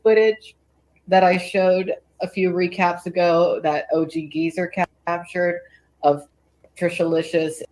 footage that I showed a few recaps ago that OG Geezer captured of Trishalicious.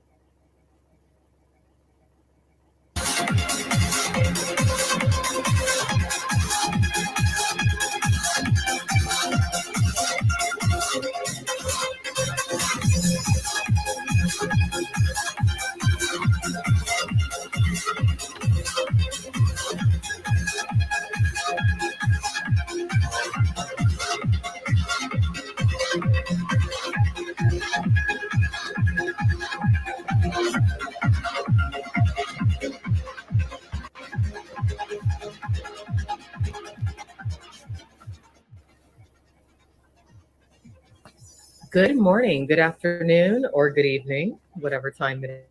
Good morning, good afternoon, or good evening, whatever time it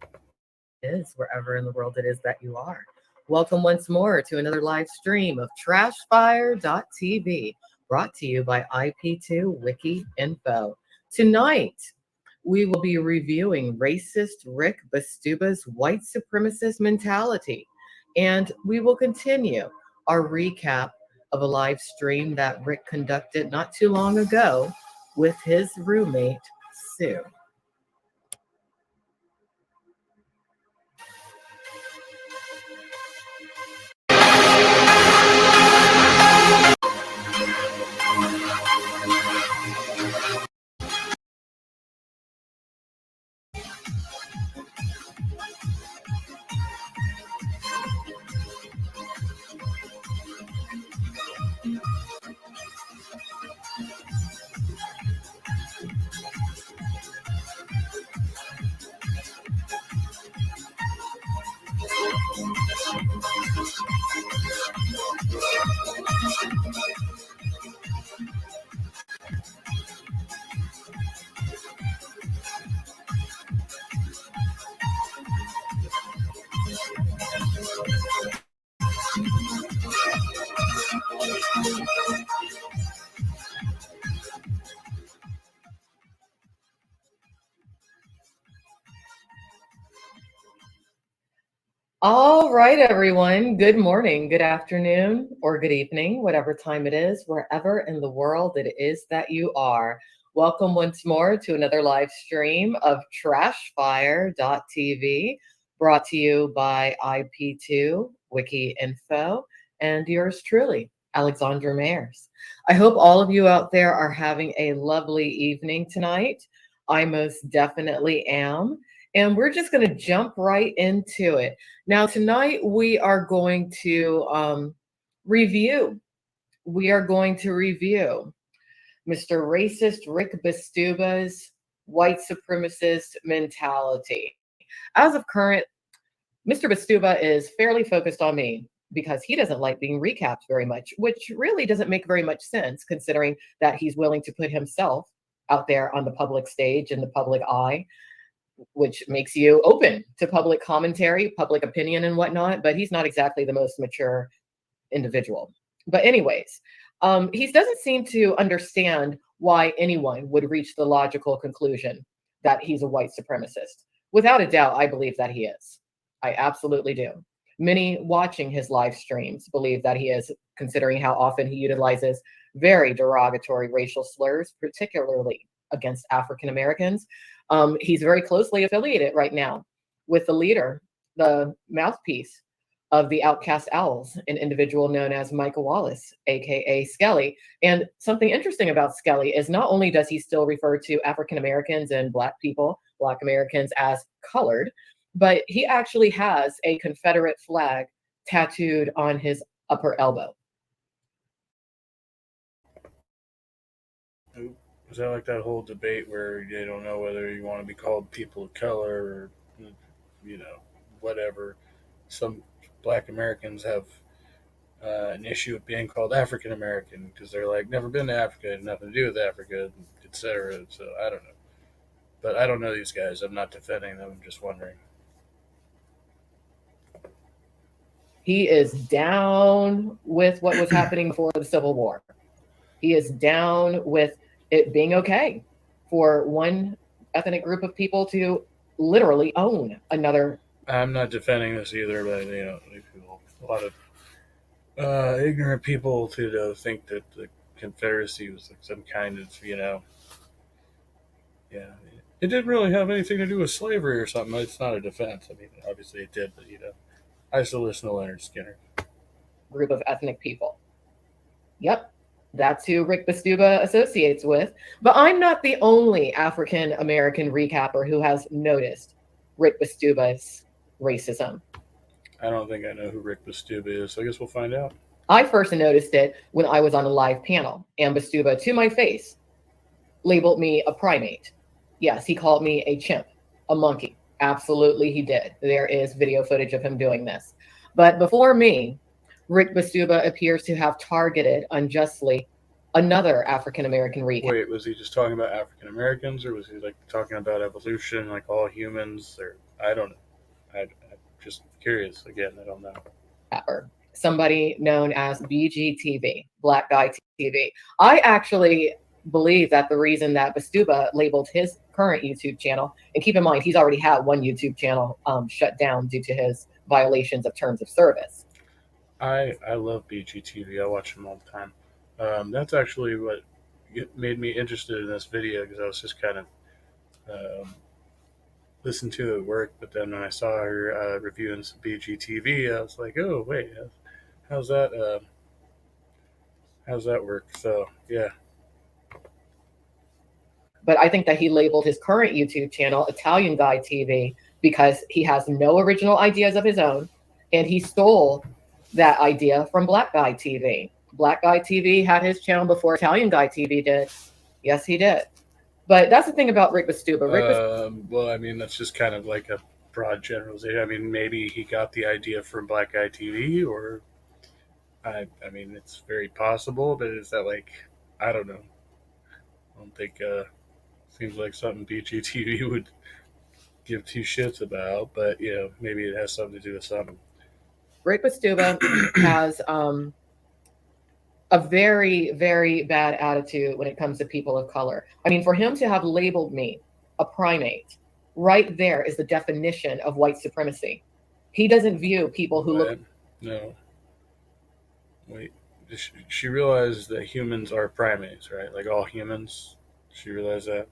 is, wherever in the world it is that you are. Welcome once more to another live stream of Trashfire.tv, brought to you by IP2 Wiki Info. Tonight, we will be reviewing racist Rick Bastuba's white supremacist mentality, and we will continue our recap of a live stream that Rick conducted not too long ago with his roommate, Sue. All right, everyone. Good morning, good afternoon, or good evening, whatever time it is, wherever in the world it is that you are. Welcome once more to another live stream of Trashfire.tv, brought to you by IP2 Wiki Info and yours truly, Alexandra Mayers. I hope all of you out there are having a lovely evening tonight. I most definitely am. And we're just going to jump right into it. Now, tonight we are going to review. We are going to review Mr. Racist Rick Bastuba's white supremacist mentality. As of current, Mr. Bastuba is fairly focused on me because he doesn't like being recapped very much, which really doesn't make very much sense considering that he's willing to put himself out there on the public stage in the public eye, which makes you open to public commentary, public opinion, and whatnot. But he's not exactly the most mature individual. But, anyways, he doesn't seem to understand why anyone would reach the logical conclusion that he's a white supremacist. Without a doubt, I believe that he is. I absolutely do. Many watching his live streams believe that he is, considering how often he utilizes very derogatory racial slurs, particularly against African Americans. He's very closely affiliated right now with the leader, the mouthpiece of the Outcast Owls, an individual known as Michael Wallace, aka Skelly. And something interesting about Skelly is not only does he still refer to African Americans and Black people, Black Americans, as colored, but he actually has a Confederate flag tattooed on his upper elbow. Is that like that whole debate where they don't know whether you want to be called people of color or, you know, whatever? Some black Americans have an issue with being called African American because they're like, never been to Africa, had nothing to do with Africa, etc. So I don't know. But I don't know these guys. I'm not defending them. I'm just wondering. He is down with what was happening before the Civil War. He is down with it being okay for one ethnic group of people to literally own another. I'm not defending this either, but a lot of ignorant people to think that the Confederacy was like some kind of, yeah. It didn't really have anything to do with slavery or something. It's not a defense. I mean, obviously it did, but I still listen to Leonard Skinner. Group of ethnic people. Yep, that's who Rick Bastuba associates with. But I'm not the only African American recapper who has noticed Rick Bastuba's racism. I don't think I know who Rick Bastuba is, so I guess we'll find out. I first noticed it when I was on a live panel, and Bastuba, to my face, labeled me a primate. Yes, he called me a chimp, a monkey. Absolutely, he did. There is video footage of him doing this. But before me, Rick Bastuba appears to have targeted unjustly another African American recap. Wait, was he just talking about African Americans, or was he like talking about evolution, like all humans? Or I don't know. I'm just curious. Again, I don't know. Somebody known as BGTV, Black Guy TV. I actually believe that the reason that Bastuba labeled his current YouTube channel, and keep in mind, he's already had one YouTube channel shut down due to his violations of terms of service. I love BGTV. I watch them all the time. That's actually what made me interested in this video, because I was just kind of listening to it at work. But then when I saw her reviewing some BGTV, I was like, oh wait, how's that? How's that work? So yeah. But I think that he labeled his current YouTube channel Italian Guy TV because he has no original ideas of his own, and he stole that idea from Black Guy TV. Black Guy TV had his channel before Italian Guy TV did. Yes, he did. But that's the thing about Rick Bastuba. Well, I mean, that's just kind of like a broad generalization. I mean, maybe he got the idea from Black Guy TV, or I mean, it's very possible. But is that like, I don't know. I don't think seems like something BGTV would give two shits about. But maybe it has something to do with something. Rick Bastuba has a very, very bad attitude when it comes to people of color. I mean, for him to have labeled me a primate, right there is the definition of white supremacy. He doesn't view people who look. No. Wait. She realizes that humans are primates, right? Like all humans. She realized that.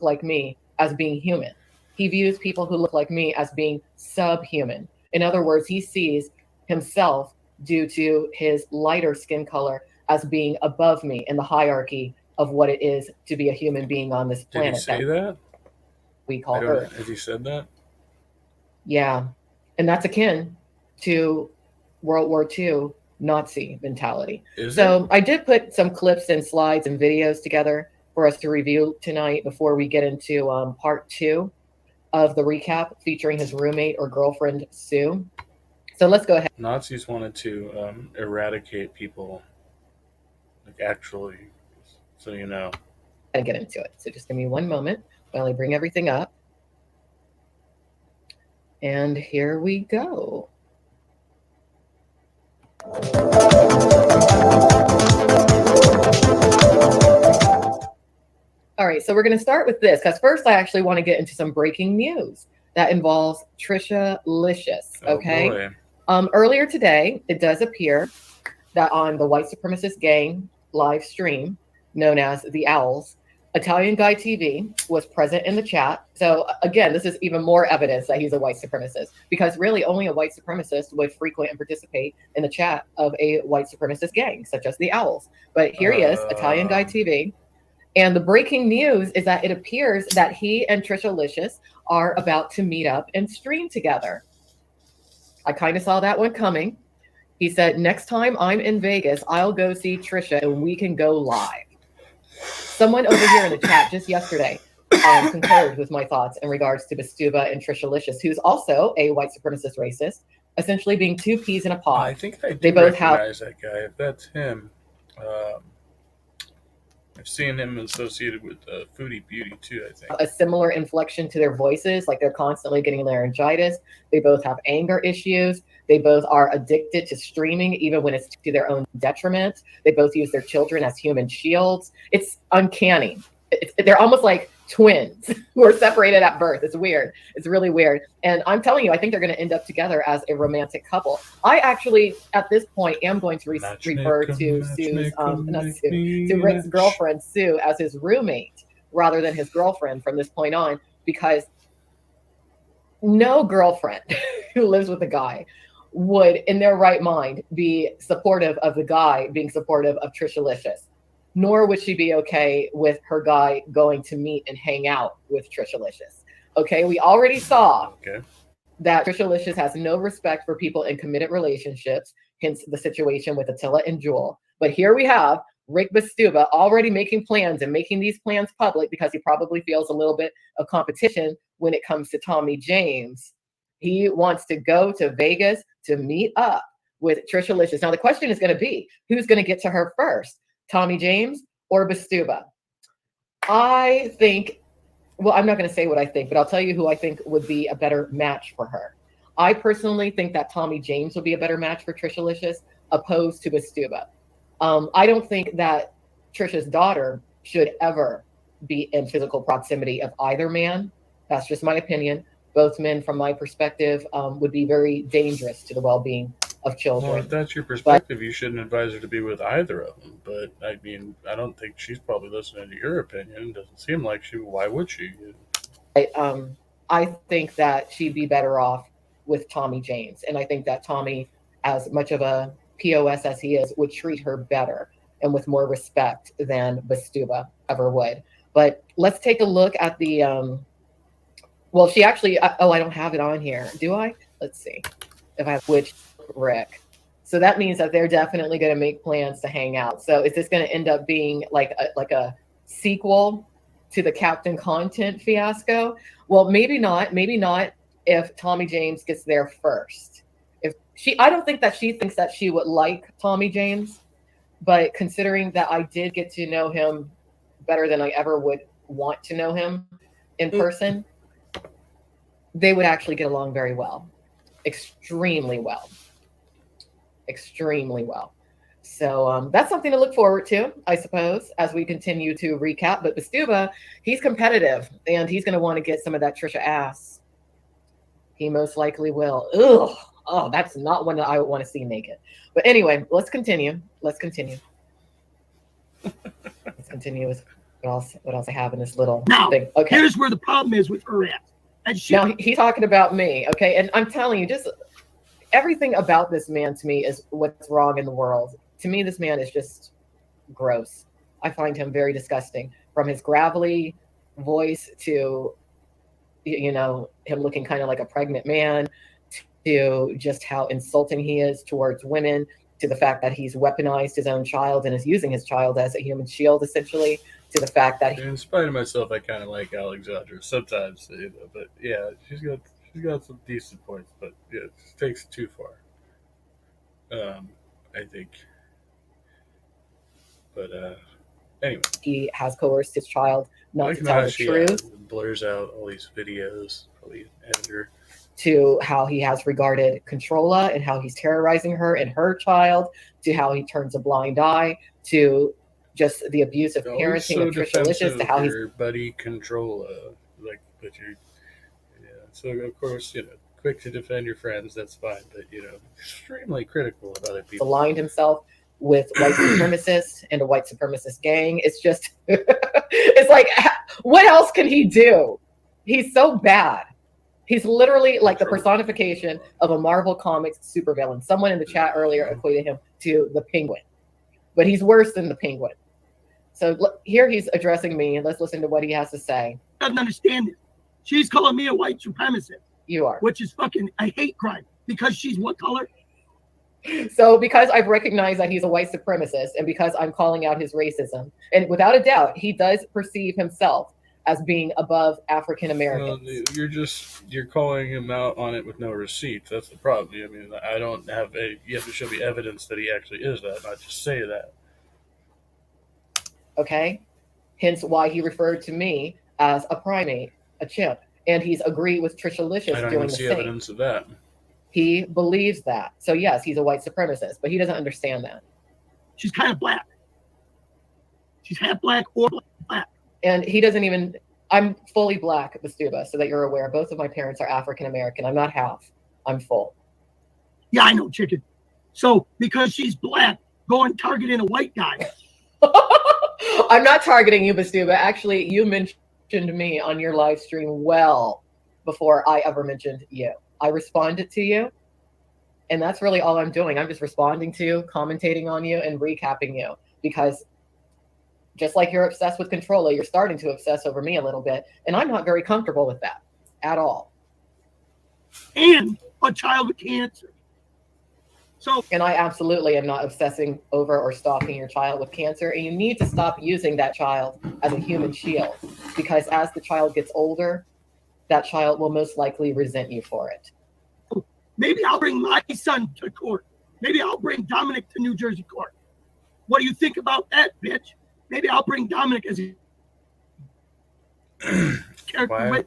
Like me as being human. He views people who look like me as being subhuman. In other words, he sees himself, due to his lighter skin color, as being above me in the hierarchy of what it is to be a human being on this planet. Did he say that? We call Earth. Has he said that? Yeah. And that's akin to World War II Nazi mentality. So I did put some clips and slides and videos together for us to review tonight before we get into part 2 of the recap featuring his roommate or girlfriend, Sue. So let's go ahead. Nazis wanted to eradicate people, like actually, so you know. And get into it. So just give me one moment while I bring everything up. And here we go. All right, so we're going to start with this, because first I actually want to get into some breaking news that involves Trisha Licious. Okay. Earlier today, it does appear that on the white supremacist gang live stream known as the Owls, Italian Guy TV was present in the chat. So again, this is even more evidence that he's a white supremacist, because really only a white supremacist would frequent and participate in the chat of a white supremacist gang, such as the Owls. But here he is, Italian Guy TV. And the breaking news is that it appears that he and Trisha Licious are about to meet up and stream together. I kind of saw that one coming. He said, next time I'm in Vegas, I'll go see Trisha and we can go live. Someone over here in the chat just yesterday concurred with my thoughts in regards to Bastuba and Trisha Licious, who's also a white supremacist racist, essentially being two peas in a pod. I think they both recognize that guy. If that's him, I've seen him associated with Foodie Beauty too, I think. A similar inflection to their voices, like they're constantly getting laryngitis. They both have anger issues. They both are addicted to streaming, even when it's to their own detriment. They both use their children as human shields. It's uncanny. They're almost like twins who are separated at birth. It's weird. It's really weird. And I'm telling you, I think they're going to end up together as a romantic couple. I actually, at this point, am going to refer to Sue's, not Sue, to Rick's girlfriend, Sue, as his roommate rather than his girlfriend from this point on, because no girlfriend who lives with a guy would, in their right mind, be supportive of the guy being supportive of Trishalicious. Nor would she be okay with her guy going to meet and hang out with Trishalicious. Okay, we already saw that Trishalicious has no respect for people in committed relationships, hence the situation with Attila and Jewel. But here we have Rick Bastuba already making plans and making these plans public because he probably feels a little bit of competition when it comes to Tommy James. He wants to go to Vegas to meet up with Trishalicious. Now, the question is going to be, who's going to get to her first? Tommy James or Bastuba? I think, well, I'm not going to say what I think, but I'll tell you who I think would be a better match for her. I personally think that Tommy James will be a better match for Trishalicious opposed to Bastuba. I don't think that Trisha's daughter should ever be in physical proximity of either man. That's just my opinion. Both men, from my perspective, would be very dangerous to the well-being of children. Well, if that's your perspective, you shouldn't advise her to be with either of them. But I mean, I don't think she's probably listening to your opinion. It doesn't seem like she. Why would she? I think that she'd be better off with Tommy James, and I think that Tommy, as much of a POS as he is, would treat her better and with more respect than Bastuba ever would. But let's take a look at the. Well, she actually. Oh, I don't have it on here. Do I? Let's see if I have which Rick. So that means that they're definitely going to make plans to hang out. So is this going to end up being like a sequel to the Captain Content fiasco? Well, maybe not. Maybe not if Tommy James gets there first. I don't think that she thinks that she would like Tommy James, but considering that I did get to know him better than I ever would want to know him in person, they would actually get along very well. Extremely well. Extremely well. So that's something to look forward to, I suppose, as we continue to recap. But Bastuba, he's competitive, and he's going to want to get some of that Trisha ass. He most likely will. Ugh. Oh, that's not one that I would want to see naked. But anyway, let's continue. Let's continue with what else I have in this little thing. Okay. Here's where the problem is with her ass. Now he's talking about me, okay? And I'm telling you, just everything about this man to me is what's wrong in the world. To me, this man is just gross. I find him very disgusting. From his gravelly voice to, him looking kind of like a pregnant man, to just how insulting he is towards women, to the fact that he's weaponized his own child and is using his child as a human shield, essentially, to the fact that in spite of myself, I kind of like Alexandra sometimes, but yeah, she's got some decent points, but yeah, it takes it too far. I think. But anyway, he has coerced his child not to tell the truth. Blurs out all these videos, probably an editor. To how he has regarded Controlla and how he's terrorizing her and her child, to how he turns a blind eye, to just the abusive parenting of Trishalicious, to how he's your buddy Controlla, So of course, quick to defend your friends, that's fine, but extremely critical of other people. Aligned himself with white supremacists and a white supremacist gang. It's just, it's like, what else can he do? He's so bad. He's literally like the personification of a Marvel Comics supervillain. Someone in the chat earlier equated him to the Penguin, but he's worse than the Penguin. So here he's addressing me, and let's listen to what he has to say. Doesn't understand it. She's calling me a white supremacist. You are. Which is fucking a hate crime because she's what color? So because I've recognized that he's a white supremacist, and because I'm calling out his racism, and without a doubt, he does perceive himself as being above African Americans. Well, you're calling him out on it with no receipts. That's the problem. I mean, I don't have you have to show me evidence that he actually is that, not just say that. Okay, hence why he referred to me as a primate, a chimp, and he's agreed with Trishalicious doing the same. I don't even see evidence of that. He believes that. So yes, he's a white supremacist, but he doesn't understand that. She's kind of black. She's half black or black. And he doesn't even I'm fully black, Bastuba, so that you're aware. Both of my parents are African American. I'm not half. I'm full. Yeah, I know, chicken. So because she's black, go and target in a white guy. I'm not targeting you, Bastuba. Actually, you mentioned me on your live stream well before I ever mentioned you. I responded to you, and that's really all I'm doing. I'm just responding to you, commentating on you, and recapping you because just like you're obsessed with Controlla, you're starting to obsess over me a little bit, and I'm not very comfortable with that at all. And a child with cancer. So, and I absolutely am not obsessing over or stalking your child with cancer. And you need to stop using that child as a human shield because as the child gets older, that child will most likely resent you for it. maybe I'll bring my son to court. Maybe I'll bring Dominic to New Jersey court. What do you think about that, bitch? Maybe I'll bring Dominic as a character.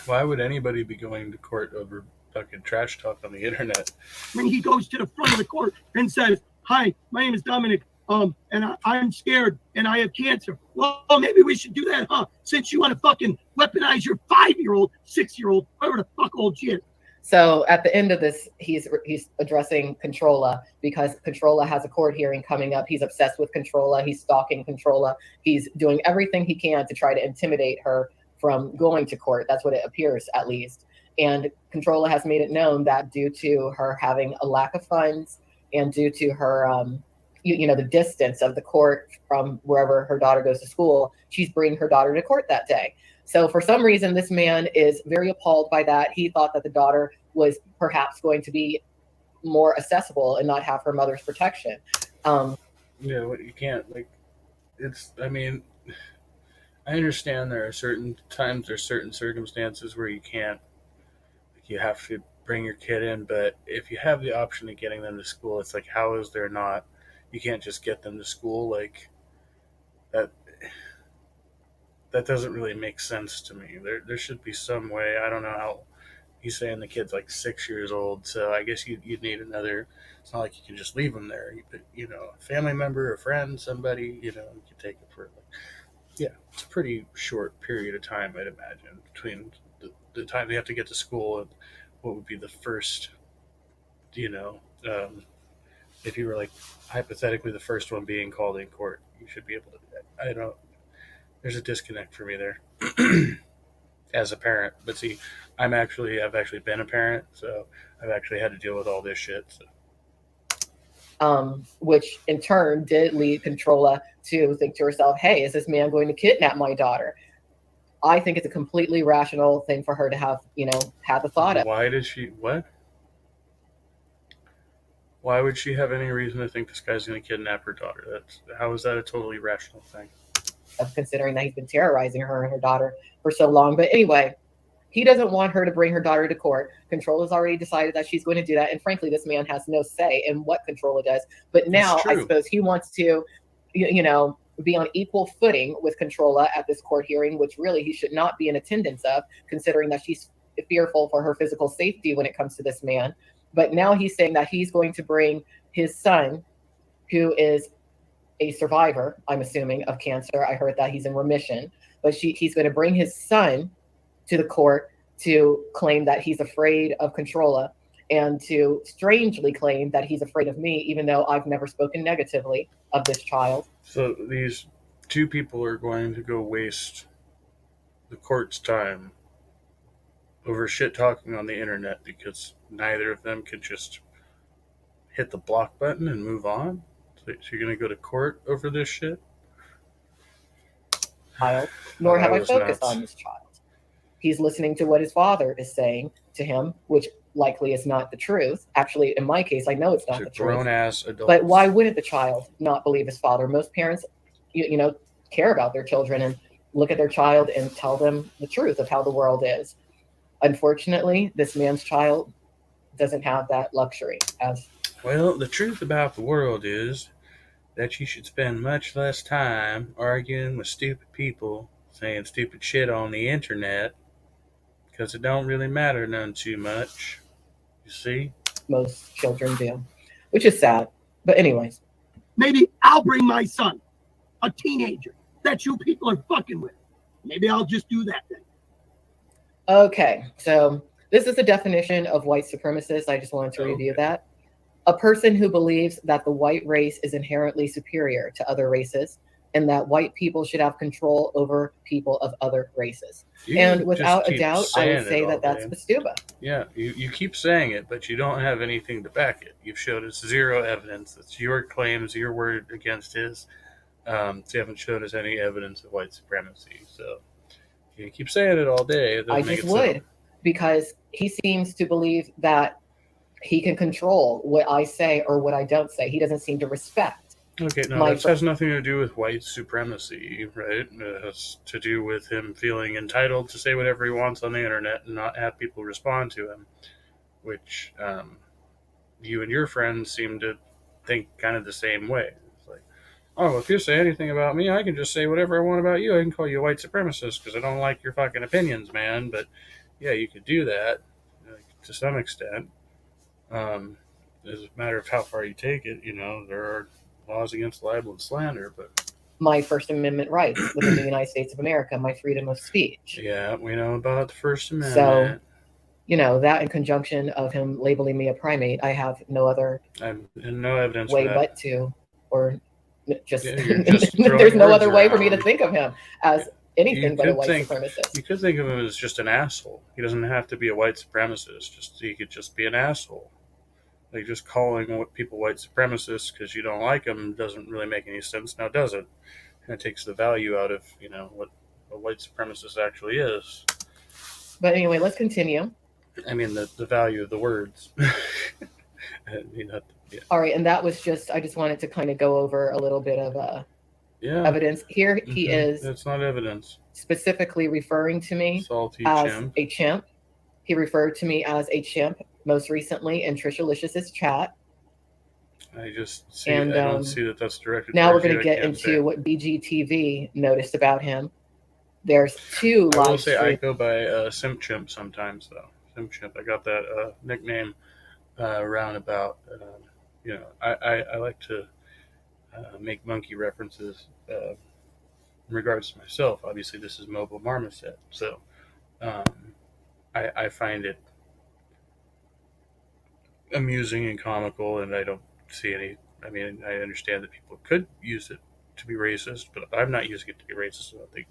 Why would anybody be going to court over fucking trash talk on the internet? When he goes to the front of the court and says, "Hi, my name is Dominic, and I'm scared and I have cancer." Well, maybe we should do that, huh? Since you want to fucking weaponize your 5-year-old, 6-year-old, whatever the fuck old shit. So at the end of this, he's addressing Controlla because Controlla has a court hearing coming up. He's obsessed with Controlla. He's stalking Controlla. He's doing everything he can to try to intimidate her from going to court. That's what it appears, at least. And Controlla has made it known that due to her having a lack of funds and due to her, the distance of the court from wherever her daughter goes to school, she's bringing her daughter to court that day. So for some reason, this man is very appalled by that. He thought that the daughter was perhaps going to be more accessible and not have her mother's protection. You can't, I understand there are certain times, there's certain circumstances where you can't, you have to bring your kid in, but if you have the option of getting them to school, it's like, how is there not, you can't just get them to school, like, that doesn't really make sense to me. There should be some way. I don't know how. He's saying the kid's like 6 years old, so I guess you'd need another. It's not like you can just leave him there. A family member, a friend, somebody, you can take it for. It's a pretty short period of time, I'd imagine, between the time they have to get to school and what would be the first. If you were like hypothetically the first one being called in court, you should be able to do that. I don't. There's a disconnect for me there as a parent. But see, I've actually been a parent, so I've actually had to deal with all this shit. So. Which in turn did lead Controlla to think to herself, hey, is this man going to kidnap my daughter? I think it's a completely rational thing for her to have the thought of. Why did she, what? Why would she have any reason to think this guy's going to kidnap her daughter? How is that a totally rational thing? Of considering that he's been terrorizing her and her daughter for so long. But anyway, he doesn't want her to bring her daughter to court. Controlla's already decided that she's going to do that. And frankly, this man has no say in what Controlla does. But now I suppose he wants to, be on equal footing with Controlla at this court hearing, which really he should not be in attendance of, considering that she's fearful for her physical safety when it comes to this man. But now he's saying that he's going to bring his son, who is a survivor, I'm assuming, of cancer. I heard that he's in remission, but he's going to bring his son to the court to claim that he's afraid of Controlla and to strangely claim that he's afraid of me, even though I've never spoken negatively of this child. So these two people are going to go waste the court's time over shit talking on the internet because neither of them can just hit the block button and move on? So you're going to go to court over this shit? Child, nor have I focused on this child. He's listening to what his father is saying to him, which likely is not the truth. Actually, in my case, I know it's not the truth. Grown-ass adults. But why wouldn't the child not believe his father? Most parents, care about their children and look at their child and tell them the truth of how the world is. Unfortunately, this man's child doesn't have that luxury. Well, the truth about the world is that you should spend much less time arguing with stupid people, saying stupid shit on the internet, because it don't really matter none too much. You see? Most children do, which is sad. But anyways. Maybe I'll bring my son, a teenager that you people are fucking with. Maybe I'll just do that then. Okay, so this is the definition of white supremacist. I just wanted to review that. A person who believes that the white race is inherently superior to other races and that white people should have control over people of other races. And without a doubt, I would say that that's Bastuba. Yeah, you keep saying it, but you don't have anything to back it. You've showed us zero evidence. It's your claims, your word against his. So you haven't showed us any evidence of white supremacy. So you keep saying it all day. I just would, because he seems to believe that he can control what I say or what I don't say. He doesn't seem to respect. Okay, no, that has nothing to do with white supremacy, right? It has to do with him feeling entitled to say whatever he wants on the internet and not have people respond to him, which you and your friends seem to think kind of the same way. It's like, oh, if you say anything about me, I can just say whatever I want about you. I can call you a white supremacist because I don't like your fucking opinions, man. But yeah, you could do that to some extent. It's a matter of how far you take it. There are laws against libel and slander, but my First Amendment rights within the United States of America, my freedom of speech. Yeah, we know about the First Amendment. So, that in conjunction of him labeling me a primate, I have no other no evidence way for that. but to, or just there's no other way for me to think of him as anything but a white supremacist. You could think of him as just an asshole. He doesn't have to be a white supremacist. He could just be an asshole. Like, just calling people white supremacists because you don't like them doesn't really make any sense now, does it? And it takes the value out of, what a white supremacist actually is. But anyway, let's continue. I mean, the value of the words. All right, and that was I just wanted to kind of go over a little bit of evidence. Here he is. It's not evidence. Specifically referring to me as a chimp. He referred to me as a chimp most recently in Trisha Licious' chat. I just see, I don't see that that's directed. Now we're going to get into what BGTV noticed about him. There's two live. I will say I go by Simp Chimp sometimes, though. Simp Chimp. I got that nickname roundabout. I like to make monkey references in regards to myself. Obviously, this is Mobile Marmoset, so I find it amusing and comical, and I don't see any. I mean, I understand that people could use it to be racist, but I'm not using it to be racist. I don't think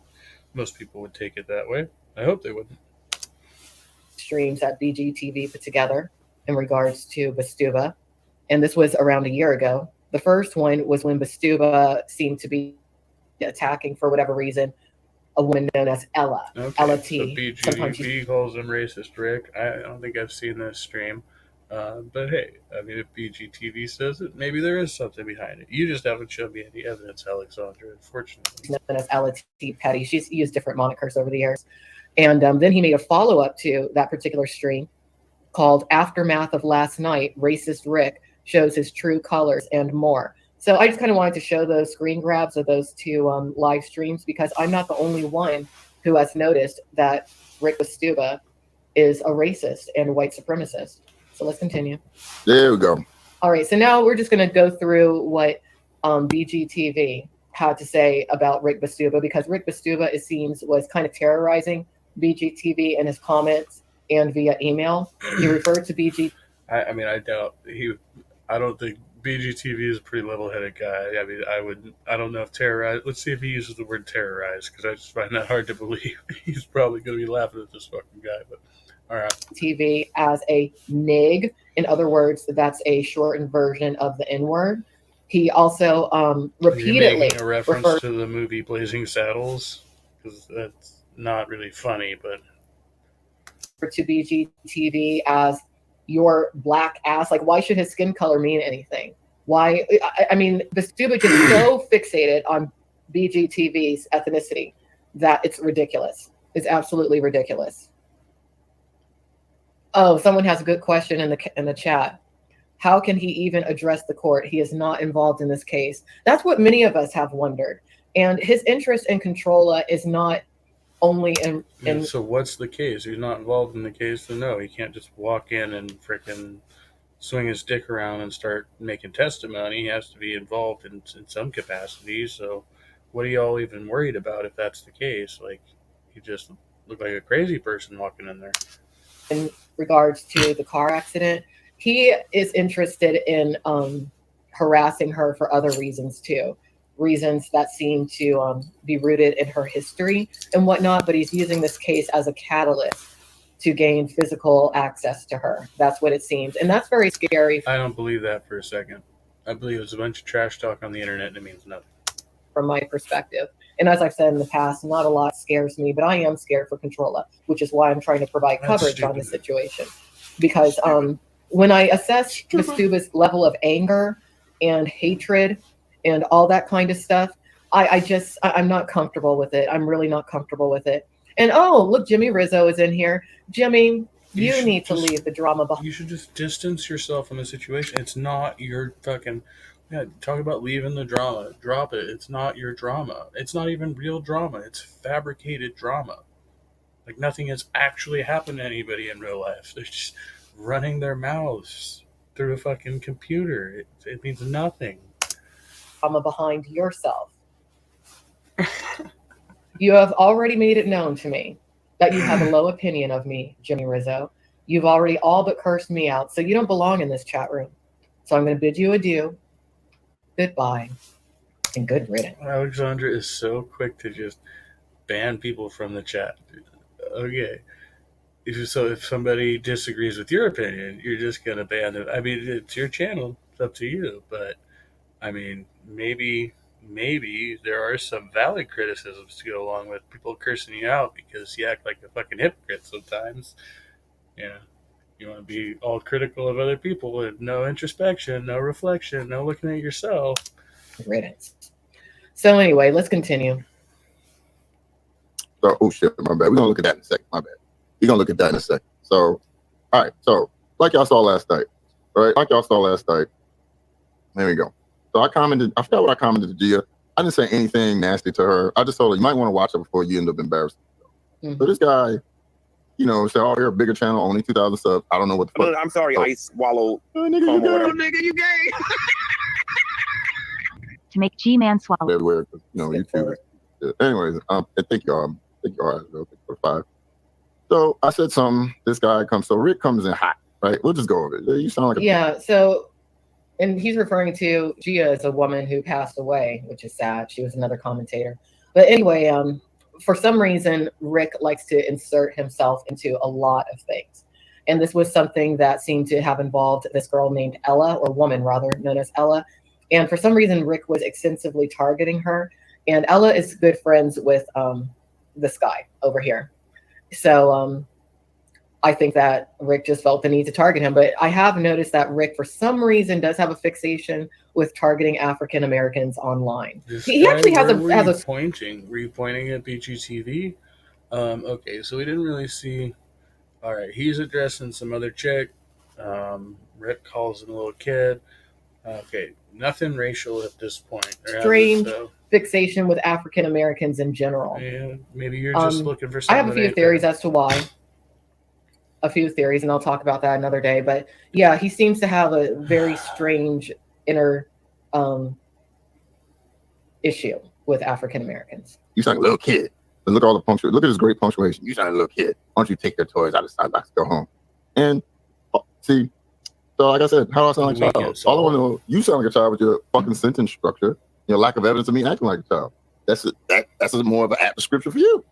most people would take it that way. I hope they wouldn't. Streams that BGTV put together in regards to Bastuba, and this was around a year ago. The first one was when Bastuba seemed to be attacking, for whatever reason, a woman known as Ella. Okay, Ella T. So BGTV calls him racist, Rick. I don't think I've seen this stream. But hey, I mean, if BGTV says it, maybe there is something behind it. You just haven't shown me any evidence, Alexandra, unfortunately. Known as Ella T. Petty. She's used different monikers over the years. And then he made a follow-up to that particular stream called Aftermath of Last Night, Racist Rick Shows His True Colors and More. So I just kind of wanted to show those screen grabs of those two live streams because I'm not the only one who has noticed that Rick Bastuba is a racist and a white supremacist. So let's continue. There we go. All right. So now we're just going to go through what BGTV had to say about Rick Bastuba, because Rick Bastuba, it seems, was kind of terrorizing BGTV in his comments and via email. He referred to BG. I mean, I doubt I don't think BGTV is a pretty level-headed guy. I mean, I don't know if terrorize. Let's see if he uses the word terrorize, because I just find that hard to believe. He's probably going to be laughing at this fucking guy, but. All right. TV as a nig. In other words, that's a shortened version of the N-word. He also repeatedly making a reference to the movie Blazing Saddles, because that's not really funny, but to BGTV as your black ass. Like, why should his skin color mean anything? Why? I mean, Bastuba just so fixated on BGTV's ethnicity that it's ridiculous. It's absolutely ridiculous. Oh, someone has a good question in the chat. How can he even address the court? He is not involved in this case. That's what many of us have wondered. And his interest in Controlla is not only in. So what's the case? He's not involved in the case, so no, he can't just walk in and frickin' swing his dick around and start making testimony. He has to be involved in some capacity. So what are y'all even worried about if that's the case? Like, He just looked like a crazy person walking in there. In regards to the car accident, he is interested in harassing her for other reasons too, reasons that seem to be rooted in her history and whatnot. But he's using this case as a catalyst to gain physical access to her. That's what it seems, and that's very scary. I don't believe that for a second. I believe it's a bunch of trash talk on the internet and it means nothing. From my perspective. And as I've said in the past, not a lot scares me, but I am scared for Controlla, which is why I'm trying to provide coverage on this situation. Because when I assess Vastuba's level of anger and hatred and all that kind of stuff, I'm not comfortable with it. I'm really not comfortable with it. And oh, look, Jimmy Rizzo is in here. Jimmy, you need to leave the drama behind. You should just distance yourself from the situation. It's not your fucking... Yeah, talk about leaving the drama. Drop it. It's not your drama. It's not even real drama. It's fabricated drama. Like nothing has actually happened to anybody in real life. They're just running their mouths through a fucking computer. It means nothing. Drama behind yourself. You have already made it known to me that you have a low opinion of me, Jimmy Rizzo. You've already all but cursed me out, so you don't belong in this chat room. So I'm going to bid you adieu. Goodbye and good riddance. Alexandra is so quick to just ban people from the chat. Okay. If somebody disagrees with your opinion, you're just going to ban them. I mean, it's your channel. It's up to you. But, I mean, maybe there are some valid criticisms to go along with people cursing you out because you act like a fucking hypocrite sometimes. Yeah. You want to be all critical of other people with no introspection, no reflection, no looking at yourself. Riddance. So anyway, let's continue. So, oh shit, my bad. We're gonna look at that in a second. My bad. We're gonna look at that in a second. So, all right. So, like y'all saw last night, right? Like y'all saw last night. There we go. So I forgot what I commented to Gia. I didn't say anything nasty to her. I just told her you might want to watch it before you end up embarrassed. Mm-hmm. So this guy, said, "Oh, you're a bigger channel, only 2,000 subs." I don't know what the fuck. I'm sorry, I swallowed. Nigga, you gay. Nigga, you gay. To make G-Man swallow. Everywhere, YouTube. Anyways, thank y'all. Thank y'all. Thank you for 5. So I said something. This guy comes. So Rick comes in hot, right? We'll just go over it. You sound like So, and he's referring to Gia as a woman who passed away, which is sad. She was another commentator. But anyway, for some reason, Rick likes to insert himself into a lot of things. And this was something that seemed to have involved this girl named Ella, or woman rather, known as Ella. And for some reason, Rick was extensively targeting her. And Ella is good friends with this guy over here. So I think that Rick just felt the need to target him. But I have noticed that Rick, for some reason, does have a fixation with targeting African Americans online. He actually has a pointing. Were you pointing at BGTV? Okay, so we didn't really see. All right, he's addressing some other chick. Rick calls him a little kid. Okay, nothing racial at this point. Strange fixation with African Americans in general. Yeah, maybe you're just looking for something. I have a few theories as to why. A few theories, and I'll talk about that another day. But yeah, he seems to have a very strange inner issue with African Americans. You sound like a little kid. But look at all the punctuation. Look at this great punctuation. You sound like a little kid. Why don't you take your toys? I'd like to go home. And see, so like I said, how do I sound like a child? All I want to know, you sound like a child with your fucking sentence structure, your lack of evidence of me acting like a child. That's more of an apt description for you.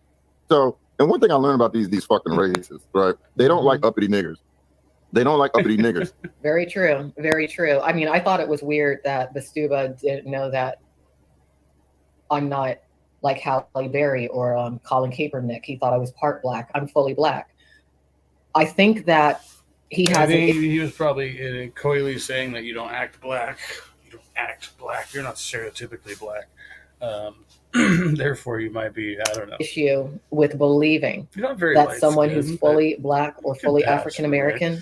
So, and one thing I learned about these fucking racists, right? They don't like uppity niggers. They don't like uppity niggers. Very true. Very true. I mean, I thought it was weird that Bastuba didn't know that I'm not like Halle Berry or Colin Kaepernick. He thought I was part black. I'm fully black. I think that he has. He was probably coyly saying that you don't act black. You don't act black. You're not stereotypically black. Therefore, you might be, I don't know. Issue with believing that someone who's fully black or fully African American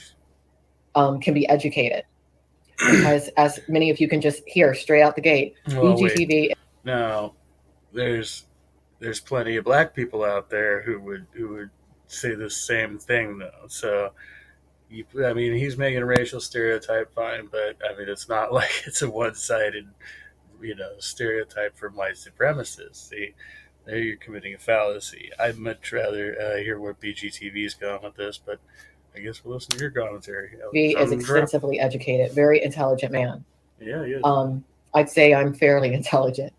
can be educated. Because as many of you can just hear straight out the gate, BGTV. No, there's plenty of black people out there who would say the same thing though. So, I mean, he's making a racial stereotype, fine, but I mean, it's not like it's a one-sided, stereotype from white supremacists. See, there you're committing a fallacy. I'd much rather hear where BGTV's going with this, but I guess we'll listen to your commentary. He is extensively educated, very intelligent man. Yeah, he is. I'd say I'm fairly intelligent,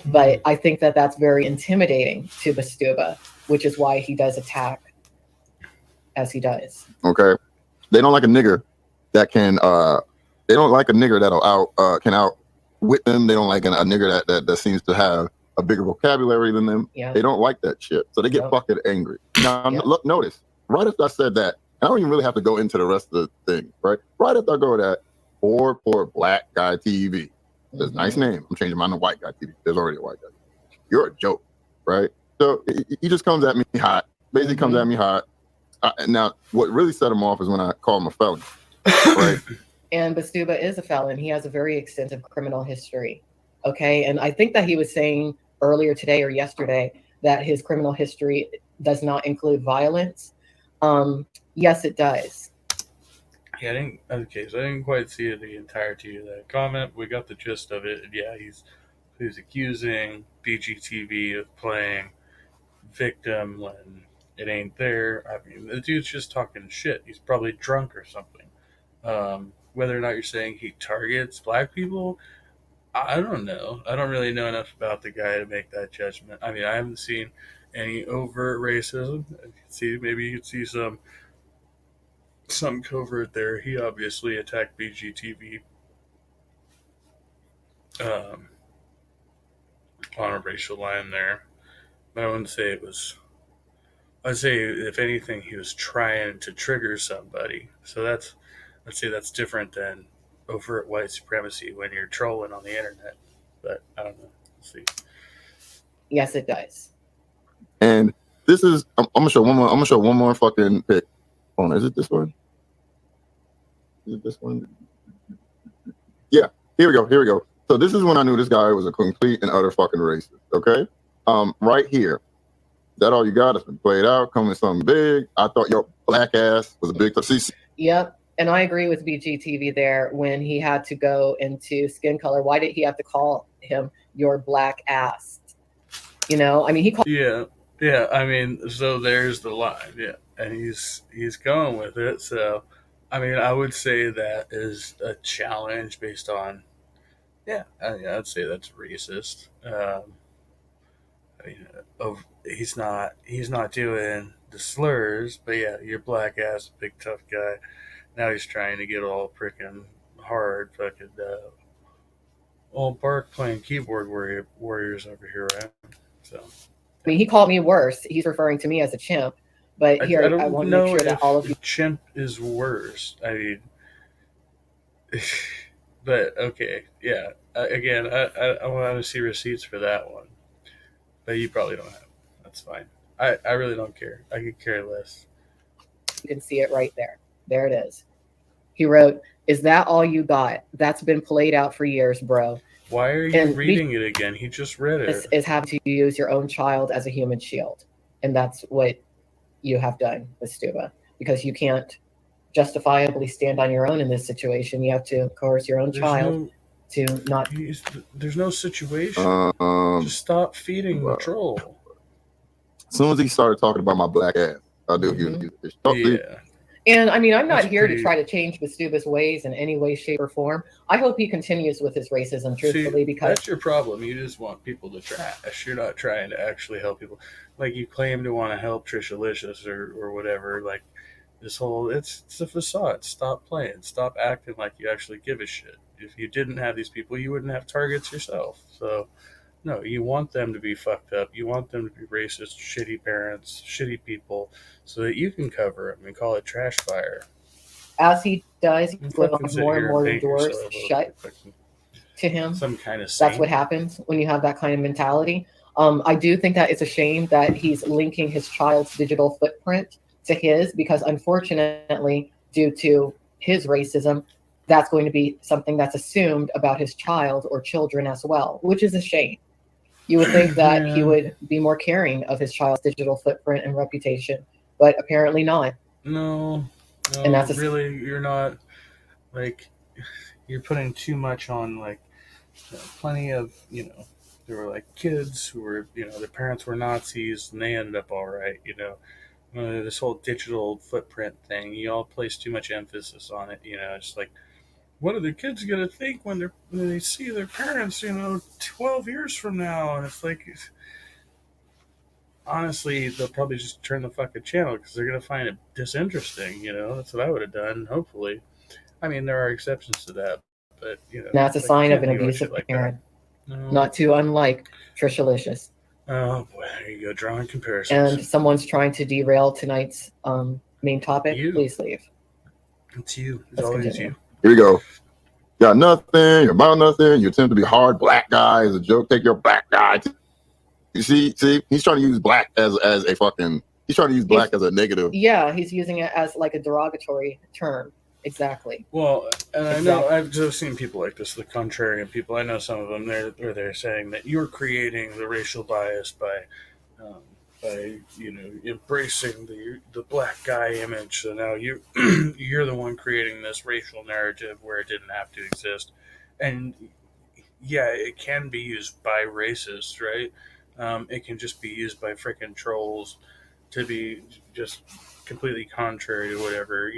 but I think that that's very intimidating to Bastuba, which is why he does attack as he does. Okay, they don't like a nigger that can. They don't like a nigger that'll can outwit them. They don't like a nigger that seems to have a bigger vocabulary than them. Yeah. They don't like that shit, so they get fucking angry. Now, look, notice right after I said that, I don't even really have to go into the rest of the thing. Right after I go to that, poor black guy TV. That's a nice name. I'm changing mine to white guy TV. There's already a white guy. You're a joke, right? So he just comes at me hot. Basically, comes at me hot. Now, what really set him off is when I call him a felon, right? And Bastuba is a felon. He has a very extensive criminal history. Okay, and I think that he was saying earlier today or yesterday that his criminal history does not include violence. Yes, it does. Yeah, I didn't quite see the entirety of that comment. We got the gist of it. Yeah, he's accusing BGTV of playing victim when it ain't there. I mean, the dude's just talking shit. He's probably drunk or something. Whether or not you're saying he targets black people, I don't know. I don't really know enough about the guy to make that judgment. I mean, I haven't seen any overt racism. Maybe you could see some covert there. He obviously attacked BGTV on a racial line there. But I wouldn't say it was. I'd say, if anything, he was trying to trigger somebody. So I'd say that's different than overt white supremacy when you're trolling on the internet. But I don't know. Let's see. Yes, it does. And this is I'm gonna show one more. I'm gonna show one more fucking pic. Hold on, is it this one? Is it this one? Yeah, here we go. So this is when I knew this guy was a complete and utter fucking racist. Okay, right here. That all you got? It's been played out. Coming something big. I thought your black ass was a big. Yep, and I agree with BGTV there when he had to go into skin color. Why did he have to call him your black ass? You know, I mean, he called. Yeah. I mean, so there's the line. Yeah, and he's going with it. So, I mean, I would say that is a challenge based on. Yeah, I'd say that's racist. I mean, he's not doing the slurs, but yeah, you're black ass, big tough guy. Now he's trying to get all freaking hard, fucking all bark playing keyboard warriors over here, right? So, I mean, he called me worse. He's referring to me as a chimp, but here I want to make sure that all of you. Chimp is worse. I mean, but okay, yeah. Again, I want to see receipts for that one, but you probably don't have. That's fine. I really don't care. I could care less. You can see it right there. There it is. He wrote, "Is that all you got? That's been played out for years, bro." Why are you reading it again? He just read it. This is having to use your own child as a human shield, and that's what you have done with Stuba, because you can't justifiably stand on your own in this situation. You have to coerce your own child to not. There's no situation. Just stop feeding the troll. As soon as he started talking about my black ass, I knew yeah. And I mean, I'm not here to try to change Bastuba's ways in any way, shape, or form. I hope he continues with his racism, truthfully, because that's your problem. You just want people to trash. You're not trying to actually help people. Like, you claim to want to help Trishalicious or whatever. Like, this whole it's a facade. Stop playing. Stop acting like you actually give a shit. If you didn't have these people, you wouldn't have targets yourself. So, no, you want them to be fucked up. You want them to be racist, shitty parents, shitty people, so that you can cover them and call it trash fire. As he does, he's living more and more doors shut to him. Some kind of That's what happens when you have that kind of mentality. I do think that it's a shame that he's linking his child's digital footprint to his, because unfortunately, due to his racism, that's going to be something that's assumed about his child or children as well, which is a shame. You would think that he would be more caring of his child's digital footprint and reputation, but apparently not. No, and that's really, you're not. Like, you're putting too much on, like, plenty of, there were like kids who were, their parents were Nazis and they ended up all right. This whole digital footprint thing, you all place too much emphasis on it. It's like, what are the kids gonna think when they see their parents, 12 years from now? And it's like, honestly, they'll probably just turn the fucking channel because they're gonna find it disinteresting. That's what I would have done. Hopefully, I mean, there are exceptions to that, but That's a like, sign you of an can't do abusive shit like parent. that. No. Not too unlike Trishalicious. Oh boy, there you go, drawing comparisons. And someone's trying to derail tonight's main topic. You. Please leave. It's you. It's Let's always continue. you. Here we go. Got nothing. You're about nothing. You attempt to be hard black guy as a joke. Take your black guy. You see, he's trying to use black as a fucking. He's trying to use black as a negative. Yeah, he's using it as like a derogatory term. Exactly. Well, and I know I've just seen people like this, the contrarian people. I know some of them. They're saying that you're creating the racial bias by embracing the black guy image. So now you're the one creating this racial narrative where it didn't have to exist. And yeah, it can be used by racists, right? It can just be used by frickin' trolls to be just completely contrary to whatever,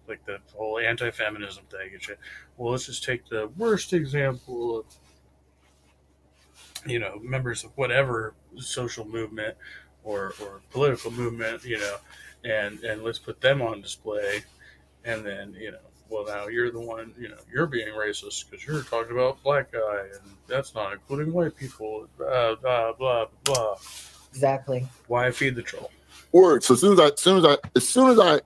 like the whole anti-feminism thing and shit. Well, let's just take the worst example of, members of whatever social movement or political movement, and let's put them on display. And then, well, now you're the one, you're being racist because you're talking about black guy, and that's not including white people, blah, blah, blah, blah. Exactly. Why feed the troll? Word. So as soon as I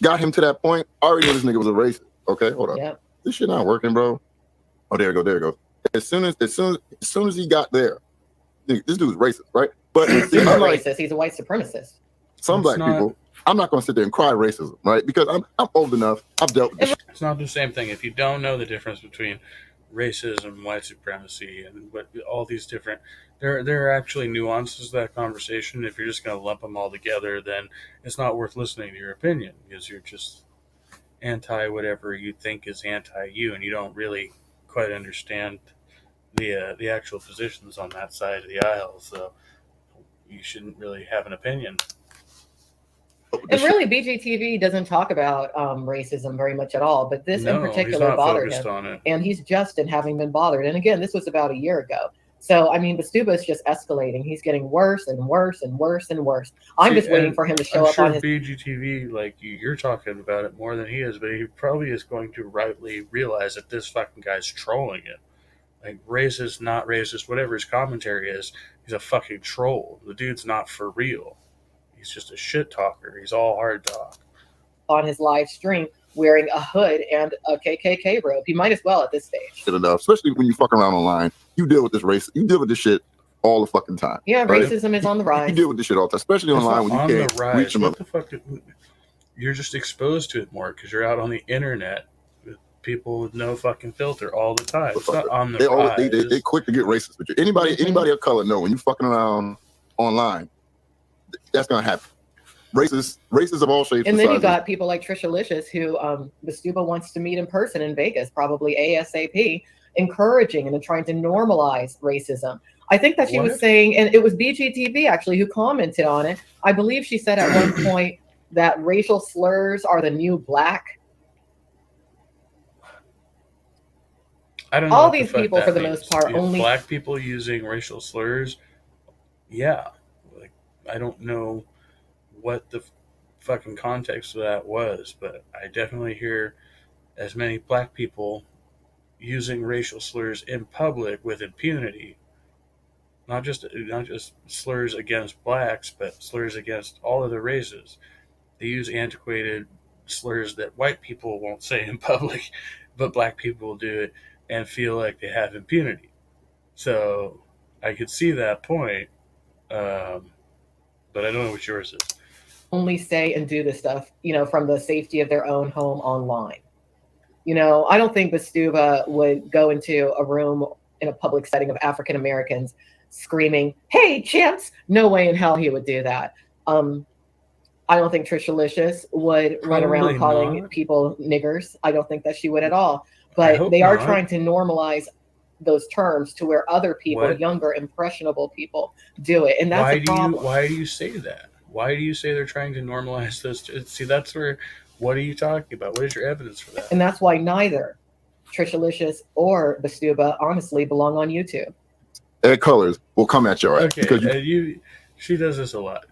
got him to that point, I already knew this nigga was a racist. Okay, hold up. Yep. This shit not working, bro. Oh, there we go. There we go. As soon as he got there, this dude's racist, right? But He's not racist. He's a white supremacist. Some black people, I'm not going to sit there and cry racism, right? Because I'm old enough. I've dealt with this. It's not the same thing. If you don't know the difference between racism, white supremacy, and what all these different, there are actually nuances to that conversation. If you're just going to lump them all together, then it's not worth listening to your opinion because you're just anti whatever you think is anti you, and you don't really quite understand the actual positions on that side of the aisle. So you shouldn't really have an opinion. And really, BGTV doesn't talk about racism very much at all, but this in particular bothered him. And he's just in having been bothered. And again, this was about a year ago. So, I mean, Bastuba is just escalating. He's getting worse and worse and worse and worse. I'm just waiting for him to show up on his... BGTV, like, you're talking about it more than he is, but he probably is going to rightly realize that this fucking guy's trolling it. Like, racist, not racist, whatever his commentary is, he's a fucking troll. The dude's not for real. He's just a shit talker. He's all hard talk. On his live stream, wearing a hood and a KKK robe. He might as well at this stage. Good enough, especially when you fuck around online. You deal with this race. You deal with this shit all the fucking time. Yeah, right? Racism is on the rise. You deal with this shit all the time, especially online when you can't reach them. What the fuck? You're just exposed to it more because you're out on the internet with people with no fucking filter all the time. It's not on the rise. They quick to get racist with you. Anybody of color know when you fucking around online, that's gonna happen. Racists of all shapes. And then you got people like Trishalicious who Bastuba wants to meet in person in Vegas, probably ASAP, encouraging and trying to normalize racism. I think that she was saying, and it was BGTV actually who commented on it. I believe she said at one point that racial slurs are the new black. I don't know. All these people, for the most part, only black people using racial slurs. Yeah, like I don't know what the fucking context of that was, but I definitely hear as many black people using racial slurs in public with impunity. Not just slurs against blacks, but slurs against all other races. They use antiquated slurs that white people won't say in public, but black people will do it and feel like they have impunity. So I could see that point, but I don't know what yours is. Only say and do this stuff, from the safety of their own home online. I don't think Bastuba would go into a room in a public setting of African Americans screaming, "Hey, champs!" No way in hell he would do that. I don't think Trishalicious would run around calling people niggers. I don't think that she would at all. But they are trying to normalize those terms to where other people, What? younger, impressionable people, do it, and that's a problem. Why do you say that? Why do you say they're trying to normalize those? See, that's where. What are you talking about? What is your evidence for that? And that's why neither Trishalicious or Bastuba honestly belong on YouTube. Ed Colors will come at your ass Okay, because she does this a lot.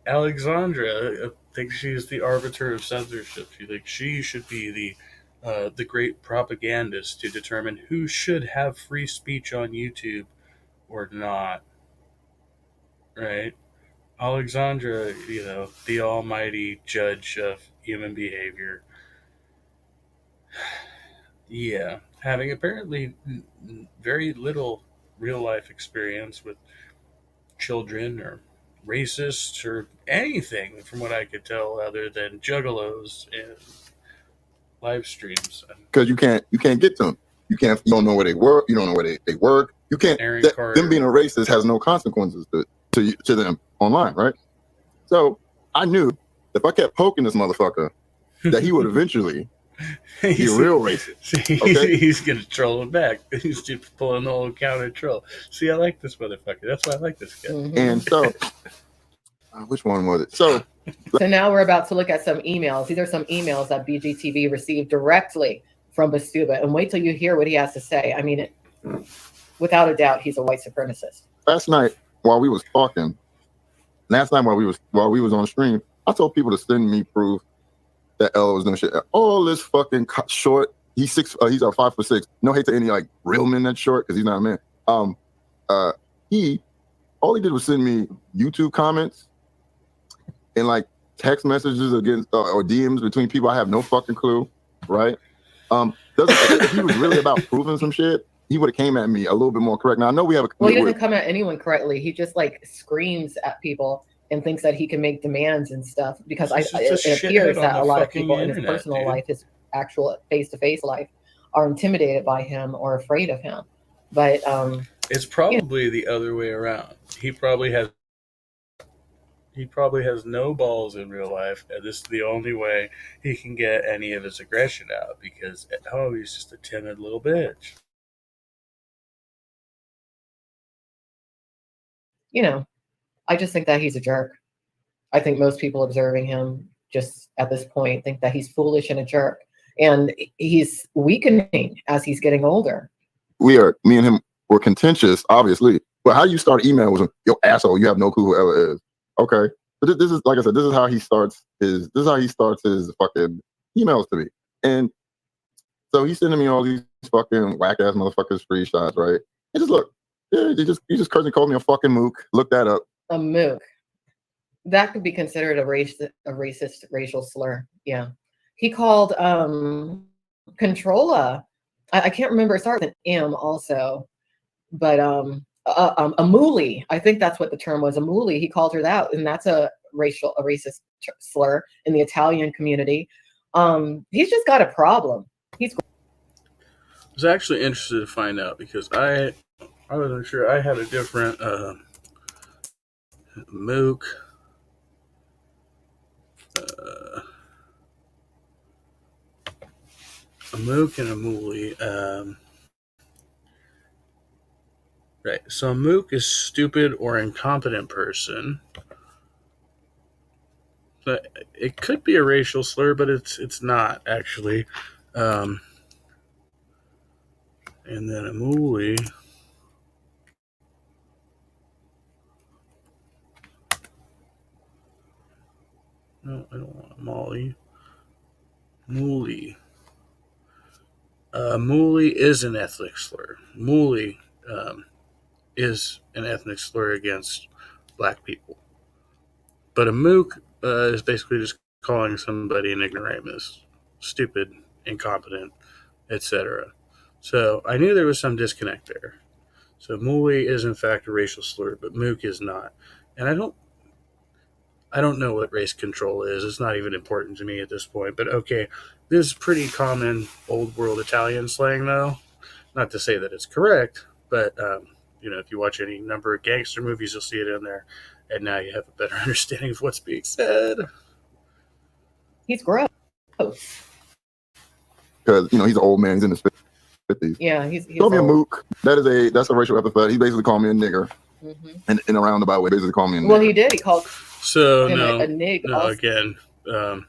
Alexandra thinks she's the arbiter of censorship. She thinks she should be the great propagandist to determine who should have free speech on YouTube or not. Right? Alexandra, the almighty judge of human behavior. Yeah, having apparently very little real life experience with children or racists or anything, from what I could tell, other than juggalos and live streams. because you can't get to them. You don't know where they work. You don't know where they work. You can't. Them being a racist has no consequences to them online, right? So I knew if I kept poking this motherfucker, that he would eventually be a real racist. Okay? He's gonna troll him back. He's just pulling the old counter troll. See, I like this motherfucker. That's why I like this guy. Mm-hmm. And so, which one was it? So now we're about to look at some emails. These are some emails that BGTV received directly from Bastuba, and wait till you hear what he has to say. I mean, without a doubt, he's a white supremacist. Last night while we was on stream, I told people to send me proof that Ella was doing shit. All this fucking short. He's 5'6". No hate to any like real men that short because he's not a man. All he did was send me YouTube comments and like text messages against or DMs between people I have no fucking clue, right? If he was really about proving some shit, he would have came at me a little bit more correct. Now I know we have he doesn't come at anyone correctly. He just like screams at people and thinks that he can make demands and stuff because it appears that a lot of people in his personal life, his actual face-to-face life, are intimidated by him or afraid of him. But it's probably the other way around. He probably has no balls in real life, and this is the only way he can get any of his aggression out because at home he's just a timid little bitch. I just think that he's a jerk. I think most people observing him just at this point think that he's foolish and a jerk, and he's weakening as he's getting older. Me and him were contentious, obviously, but how you start email was, yo, asshole, you have no clue who Ella is. Okay. But this is, like I said, this is how he starts his fucking emails to me. And so he's sending me all these fucking whack ass motherfuckers screenshots, right? And just look, yeah, he just called me a fucking mook. Look that up. A mook. That could be considered a racist racial slur. Yeah. He called Controlla. I can't remember. It starts with an M also, but a mooly. I think that's what the term was. A mooly. He called her that, and that's a racist slur in the Italian community. He's just got a problem. I was actually interested to find out because I wasn't sure. I had a different mook. A mook and a mooly. Right. So a mook is stupid or incompetent person. But it could be a racial slur, but it's not actually. And then a mooly. No, I don't want a molly. Mooly. Mooly is an ethnic slur. Mooly is an ethnic slur against black people. But a mook is basically just calling somebody an ignoramus, stupid, incompetent, etc. So I knew there was some disconnect there. So mooly is in fact a racial slur, but mook is not. And I don't know what race control is. It's not even important to me at this point. But okay, this is pretty common old world Italian slang, though. Not to say that it's correct, but if you watch any number of gangster movies, you'll see it in there. And now you have a better understanding of what's being said. He's gross. Because, he's an old man. He's in his 50s. Yeah, he's Call me a old. mook. That's a racial epithet. He basically called me a nigger. Mm-hmm. In a roundabout way, basically called me a nigger. Well, he did. He called So him no, a nig. no. Also. Again, if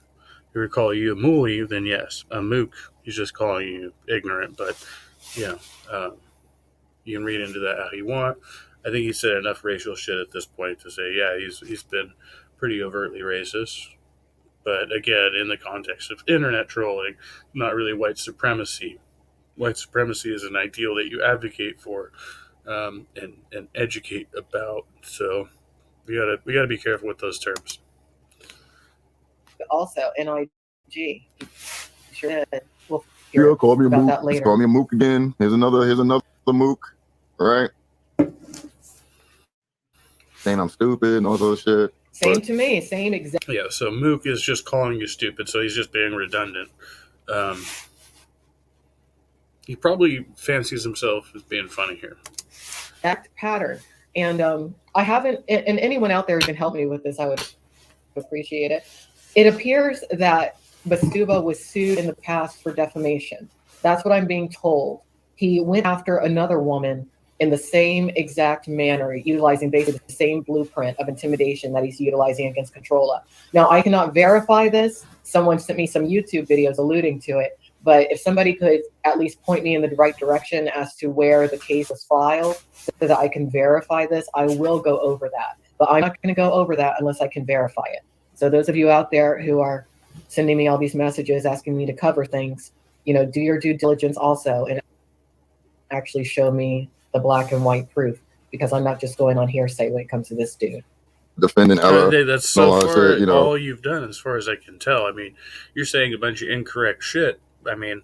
we call you a mooly, then yes, a mook. He's just calling you ignorant. But yeah, you can read into that how you want. I think he said enough racial shit at this point to say, yeah, he's been pretty overtly racist. But again, in the context of internet trolling, not really white supremacy. White supremacy is an ideal that you advocate for and educate about. So we gotta be careful with those terms. Also, NIG. Sure did. We'll hear Yeah, call me a about mook. that later. Just call me a mook again. Here's another mook. All right. Saying I'm stupid and all those shit. Same to me. Same exact. Yeah, so Mook is just calling you stupid, so he's just being redundant. He probably fancies himself as being funny here. Exact pattern. And I haven't, and anyone out there who can help me with this, I would appreciate it. It appears that Bastuba was sued in the past for defamation. That's what I'm being told. He went after another woman in the same exact manner, utilizing basically the same blueprint of intimidation that he's utilizing against Controlla. Now, I cannot verify this. Someone sent me some YouTube videos alluding to it. But if somebody could at least point me in the right direction as to where the case was filed so that I can verify this, I will go over that. But I'm not going to go over that unless I can verify it. So those of you out there who are sending me all these messages asking me to cover things, do your due diligence also and actually show me the black and white proof, because I'm not just going on hearsay when it comes to this dude. Defending Ella. That's so far all you've done, as far as I can tell. I mean, you're saying a bunch of incorrect shit. I mean,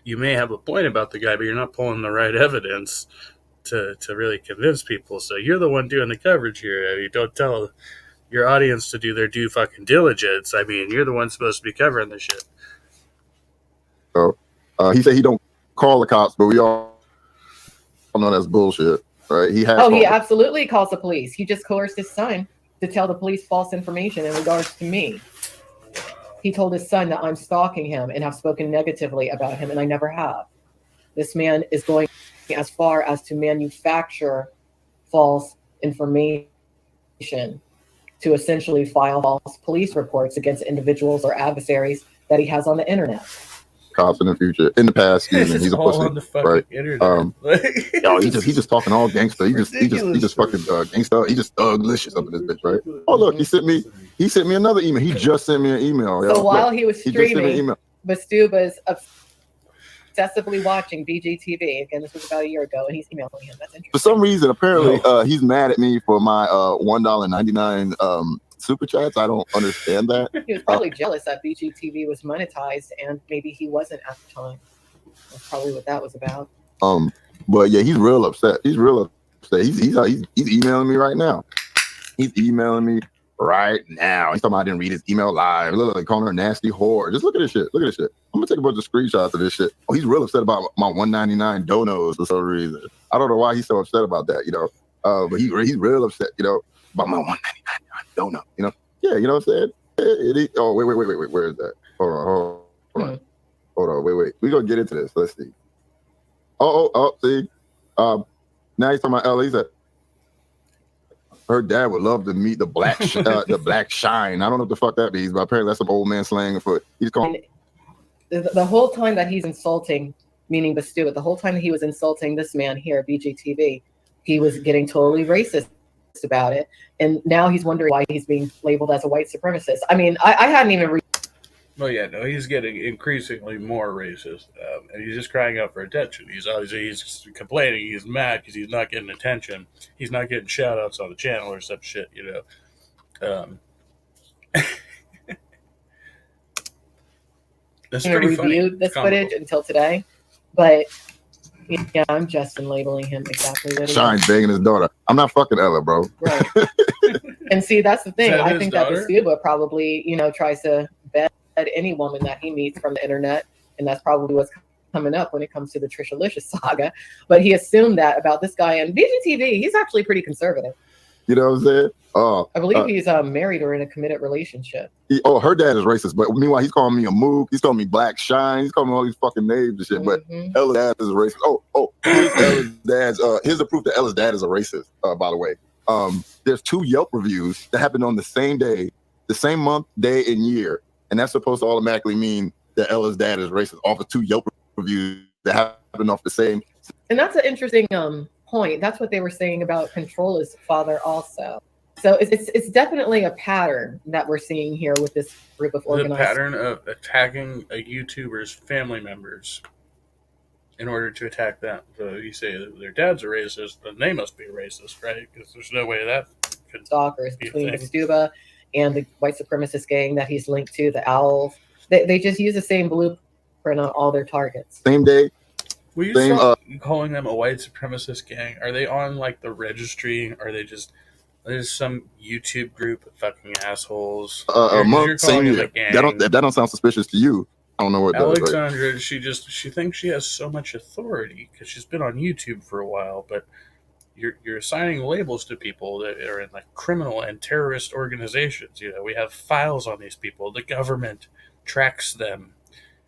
you may have a point about the guy, but you're not pulling the right evidence to really convince people. So you're the one doing the coverage here. I mean, don't tell your audience to do their due fucking diligence. I mean, you're the one supposed to be covering the shit. So he said he don't call the cops, but we all know that's bullshit, right? He absolutely calls the police. He just coerced his son to tell the police false information in regards to me. He told his son that I'm stalking him and have spoken negatively about him, and I never have. This man is going as far as to manufacture false information to essentially file false police reports against individuals or adversaries that he has on the internet. Cops in the future, in the past, he's a pussy, on the fucking right? Internet. He's just talking all gangster. He just fucking gangster. He just thuglicious up in this bitch, right? Oh look, he sent me another email. He just sent me an email. So while he was streaming, Bastuba's obsessively watching BGTV. Again, this was about a year ago, and he's emailing him. That's interesting. For some reason, apparently, he's mad at me for my $1.99 super chats. I don't understand that. He was probably jealous that BGTV was monetized, and maybe he wasn't at the time. That's probably what that was about. But yeah, he's real upset. He's He's emailing me right now. He's emailing me right now. He's talking about I didn't read his email live. Literally calling her a nasty whore. Just look at this shit. Look at this shit. I'm gonna take a bunch of screenshots of this shit. Oh, he's real upset about my $1.99 donos for some reason. I don't know why he's so upset about that. But he's real upset. About my $1.99 dono. Yeah, you know what I'm saying? Oh wait. Where is that? Hold on. Wait. We gonna get into this. Let's see. Oh. See. Now he's talking about Ella. He said her dad would love to meet the black the black shine. I don't know what the fuck that means, but apparently that's some old man slang for. He's calling. The whole time that he's insulting, meaning Bastuba, the whole time that he was insulting this man here at BGTV, he was getting totally racist about it, and now he's wondering why he's being labeled as a white supremacist. I mean, I hadn't even. Well, yeah, no, he's getting increasingly more racist, and he's just crying out for attention. He's complaining, he's mad because he's not getting attention. He's not getting shout-outs on the channel or some shit, That's pretty reviewed this footage until today, but yeah, I'm just labeling him exactly what he Shine banging his daughter. I'm not fucking Ella, bro. Right. And see, that's the thing. I think that Bastuba probably, tries to bet any woman that he meets from the internet, and that's probably what's coming up when it comes to the Trisha Licious saga. But he assumed that about this guy, and BGTV, he's actually pretty conservative. You know what I'm saying? I believe he's married or in a committed relationship. Her dad is racist, but meanwhile he's calling me a mook. He's calling me Black Shine. He's calling me all these fucking names and shit. But Ella's dad is a racist. Here's Ella's dad's. Here's the proof that Ella's dad is a racist. By the way, there's 2 Yelp reviews that happened on the same day, the same month, day, and year, and that's supposed to automatically mean that Ella's dad is racist off of 2 Yelp reviews that happened off the same. And that's an interesting point. That's what they were saying about Controller's father also. So it's definitely a pattern that we're seeing here with this group of organized. The pattern of attacking a YouTuber's family members in order to attack them. So you say their dad's a racist, then they must be a racist, right? Because there's no way that could stalkers between Bastuba and the white supremacist gang that he's linked to, the Owls. They just use the same blueprint on all their targets. Same day. Were you stop calling them a white supremacist gang? Are they on like the registry? Are they just there's some YouTube group of fucking assholes? Month, same year. That don't sound suspicious to you. I don't know what Alexandra, right? She thinks she has so much authority because she's been on YouTube for a while, but you're assigning labels to people that are in like criminal and terrorist organizations. You know, we have files on these people. The government tracks them.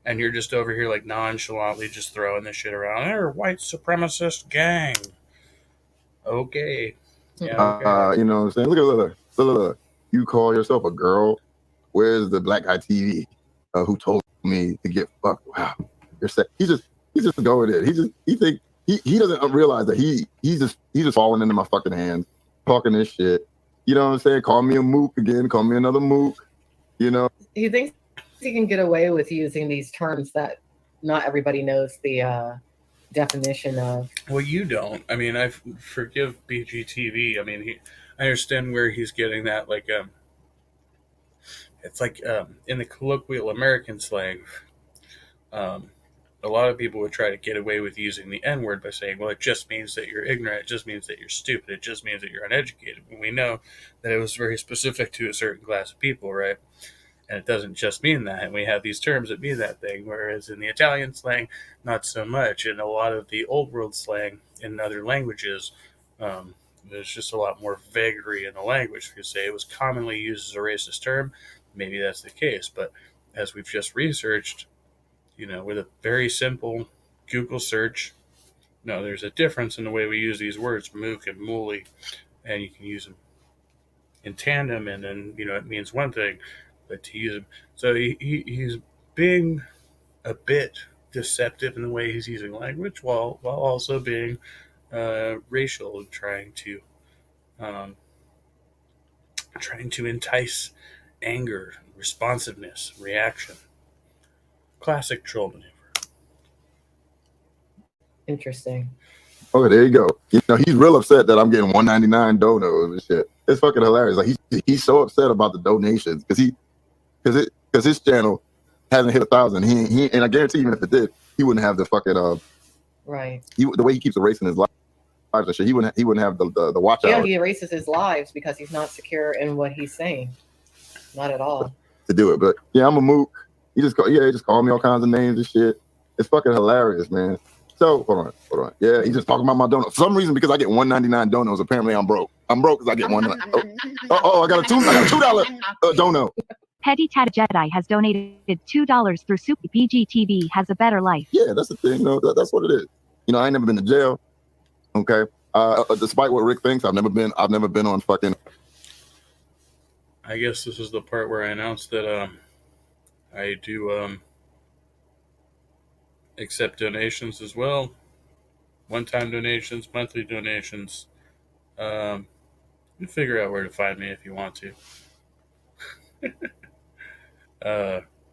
And you're just over here like nonchalantly just throwing this shit around. They're a white supremacist gang. Okay. Yeah, okay. You know what I'm saying? Look. You call yourself a girl? Where's the black guy TV who told me to get fucked? Wow. You're set. He's just going in. He doesn't realize that he's just falling into my fucking hands, talking this shit. You know what I'm saying? Call me a mook again, call me another mook. You know? He thinks he can get away with using these terms that not everybody knows the definition of. Well, you don't. I mean, I forgive BGTV. I mean, I understand where he's getting that. Like, it's like in the colloquial American slang, a lot of people would try to get away with using the N-word by saying, well, it just means that you're ignorant. It just means that you're stupid. It just means that you're uneducated. And we know that it was very specific to a certain class of people, right? And it doesn't just mean that. And we have these terms that mean that thing, whereas in the Italian slang, not so much. And a lot of the old world slang in other languages, there's just a lot more vagary in the language. If you say it was commonly used as a racist term, maybe that's the case. But as we've just researched, you know, with a very simple Google search, no, there's a difference in the way we use these words, mook and mooly, and you can use them in tandem, and then, you know, it means one thing. But to use him, so he's being a bit deceptive in the way he's using language, while also being racial and trying to entice anger, responsiveness, reaction. Classic troll maneuver. Interesting. Oh, there you go. You know, he's real upset that I'm getting $1.99 donos and shit. It's fucking hilarious. Like he's so upset about the donations because his channel hasn't hit 1,000. He and I guarantee even if it did, he wouldn't have the fucking right. The way he keeps erasing his lives and shit, he wouldn't have the watch out. Yeah, he erases his lives because he's not secure in what he's saying. Not at all. To do it, but yeah, I'm a mook. He just called me all kinds of names and shit. It's fucking hilarious, man. So hold on. Yeah, he's just talking about my donuts. For some reason, because I get $1.99 donos, apparently I'm broke. I'm broke because I get one. I got a $2 dono. Petty Tata Jedi has donated $2 through Super BGTV has a better life. Yeah, that's the thing. No, that's what it is. You know, I ain't never been to jail. Okay. Despite what Rick thinks, I've never been on fucking. I guess this is the part where I announced that I do accept donations as well. One-time donations, monthly donations. You figure out where to find me if you want to.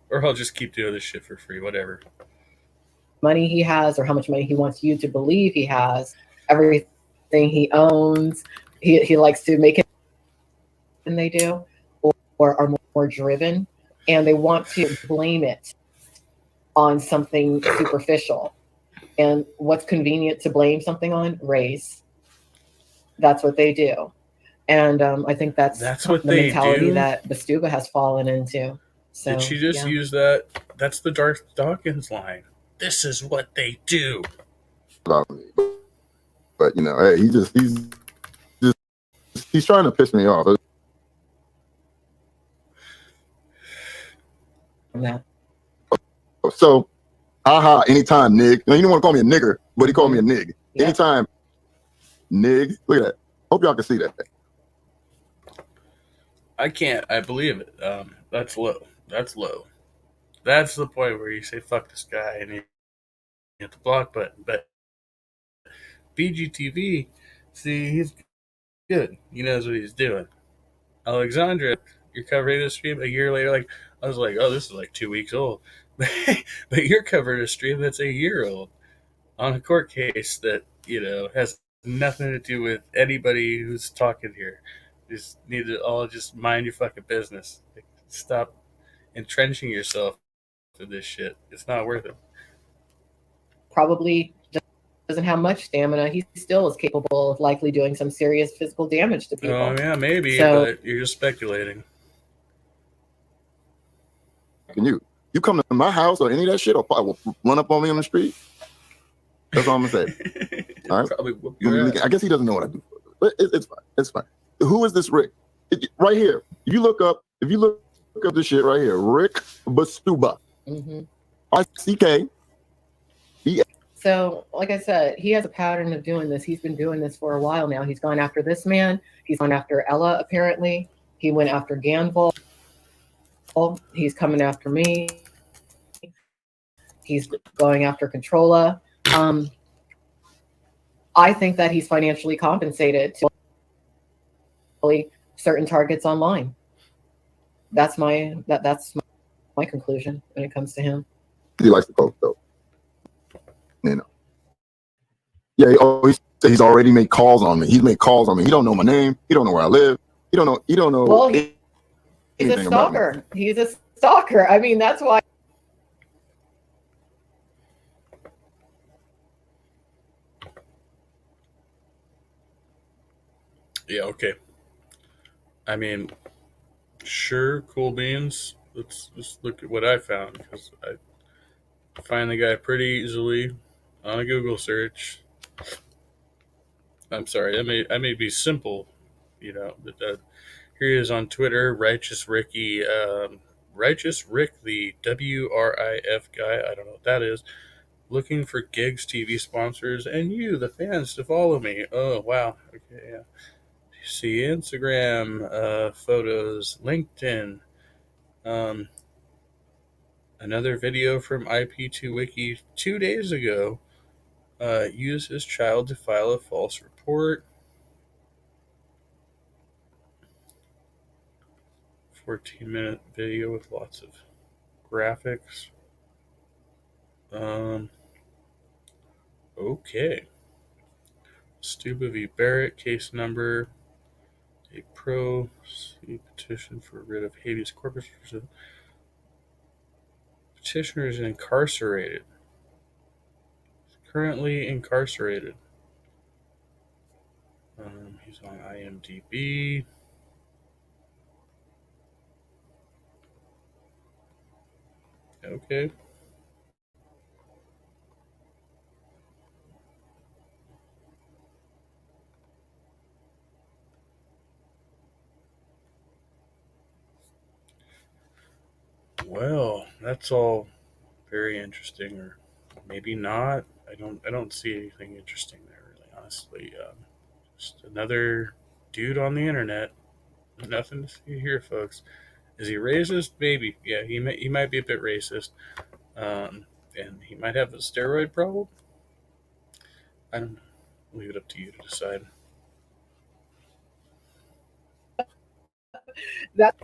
Or I'll just keep doing this shit for free, whatever. Money he has, or how much money he wants you to believe he has, everything he owns, he likes to make it, and they do, or are more driven, and they want to blame it on something superficial. And what's convenient to blame something on? Race. That's what they do. And I think that's what the they mentality do. That Bastuba has fallen into. So, did she just use that? That's the Darth Dawkins line. This is what they do. But you know, hey, he's He's trying to piss me off. Yeah. So, haha, anytime, nig. Now, you don't want to call me a nigger, but he called me a nig. Yeah. Anytime, nig. Look at that. Hope y'all can see that. I can't. I believe it. That's low. That's low. That's the point where you say "fuck this guy" and you hit the block button. But BGTV, see, he's good. He knows what he's doing. Alexandra, you're covering a stream a year later. Like I was like, oh, this is like 2 weeks old, but you're covering a stream that's a year old on a court case that has nothing to do with anybody who's talking here. Just need to all just mind your fucking business. Like, stop entrenching yourself in this shit. It's not worth it. Probably doesn't have much stamina. He still is capable of likely doing some serious physical damage to people. Oh yeah, maybe, So, but you're just speculating. Can you come to my house or any of that shit, or run up on me on the street? That's all I'm gonna say. All right. Probably whoop your ass. I guess he doesn't know what I do, but it's fine. It's fine. Who is this Rick? Right here. If you look up this shit right here, Rick Bastuba. RCK. So, like I said, he has a pattern of doing this. He's been doing this for a while now. He's gone after this man. He's gone after Ella, apparently. He went after Ganville. He's coming after me. He's going after Controlla. I think that he's financially compensated to certain targets online. That's my conclusion when it comes to him. He likes to post though. Yeah, he's already made calls on me. He's made calls on me. He don't know my name. He don't know where I live. He don't know. Well, he's a stalker. He's a stalker. I mean, that's why. Yeah, okay. I mean, sure, cool beans. Let's look at what I found, because I find the guy pretty easily on a Google search. I'm sorry, I may be simple, but here he is on Twitter, Righteous Ricky, Righteous Rick, the WRIF guy. I don't know what that is. Looking for gigs, TV sponsors, and you, the fans, to follow me. Oh wow, okay, yeah. See Instagram photos, LinkedIn. Another video from IP2Wiki 2 days ago. Use his child to file a false report. 14-minute video with lots of graphics. Okay. Stuba v. Barrett, case number. A pro petition for writ of habeas corpus. Petitioner is incarcerated. Currently incarcerated. He's on IMDb. Okay. Well, that's all very interesting, or maybe not. I don't see anything interesting there, really, honestly. Just another dude on the internet. Nothing to see here, folks. Is he racist? Maybe. Yeah, he might be a bit racist. And he might have a steroid problem. I don't know. Leave it up to you to decide. That's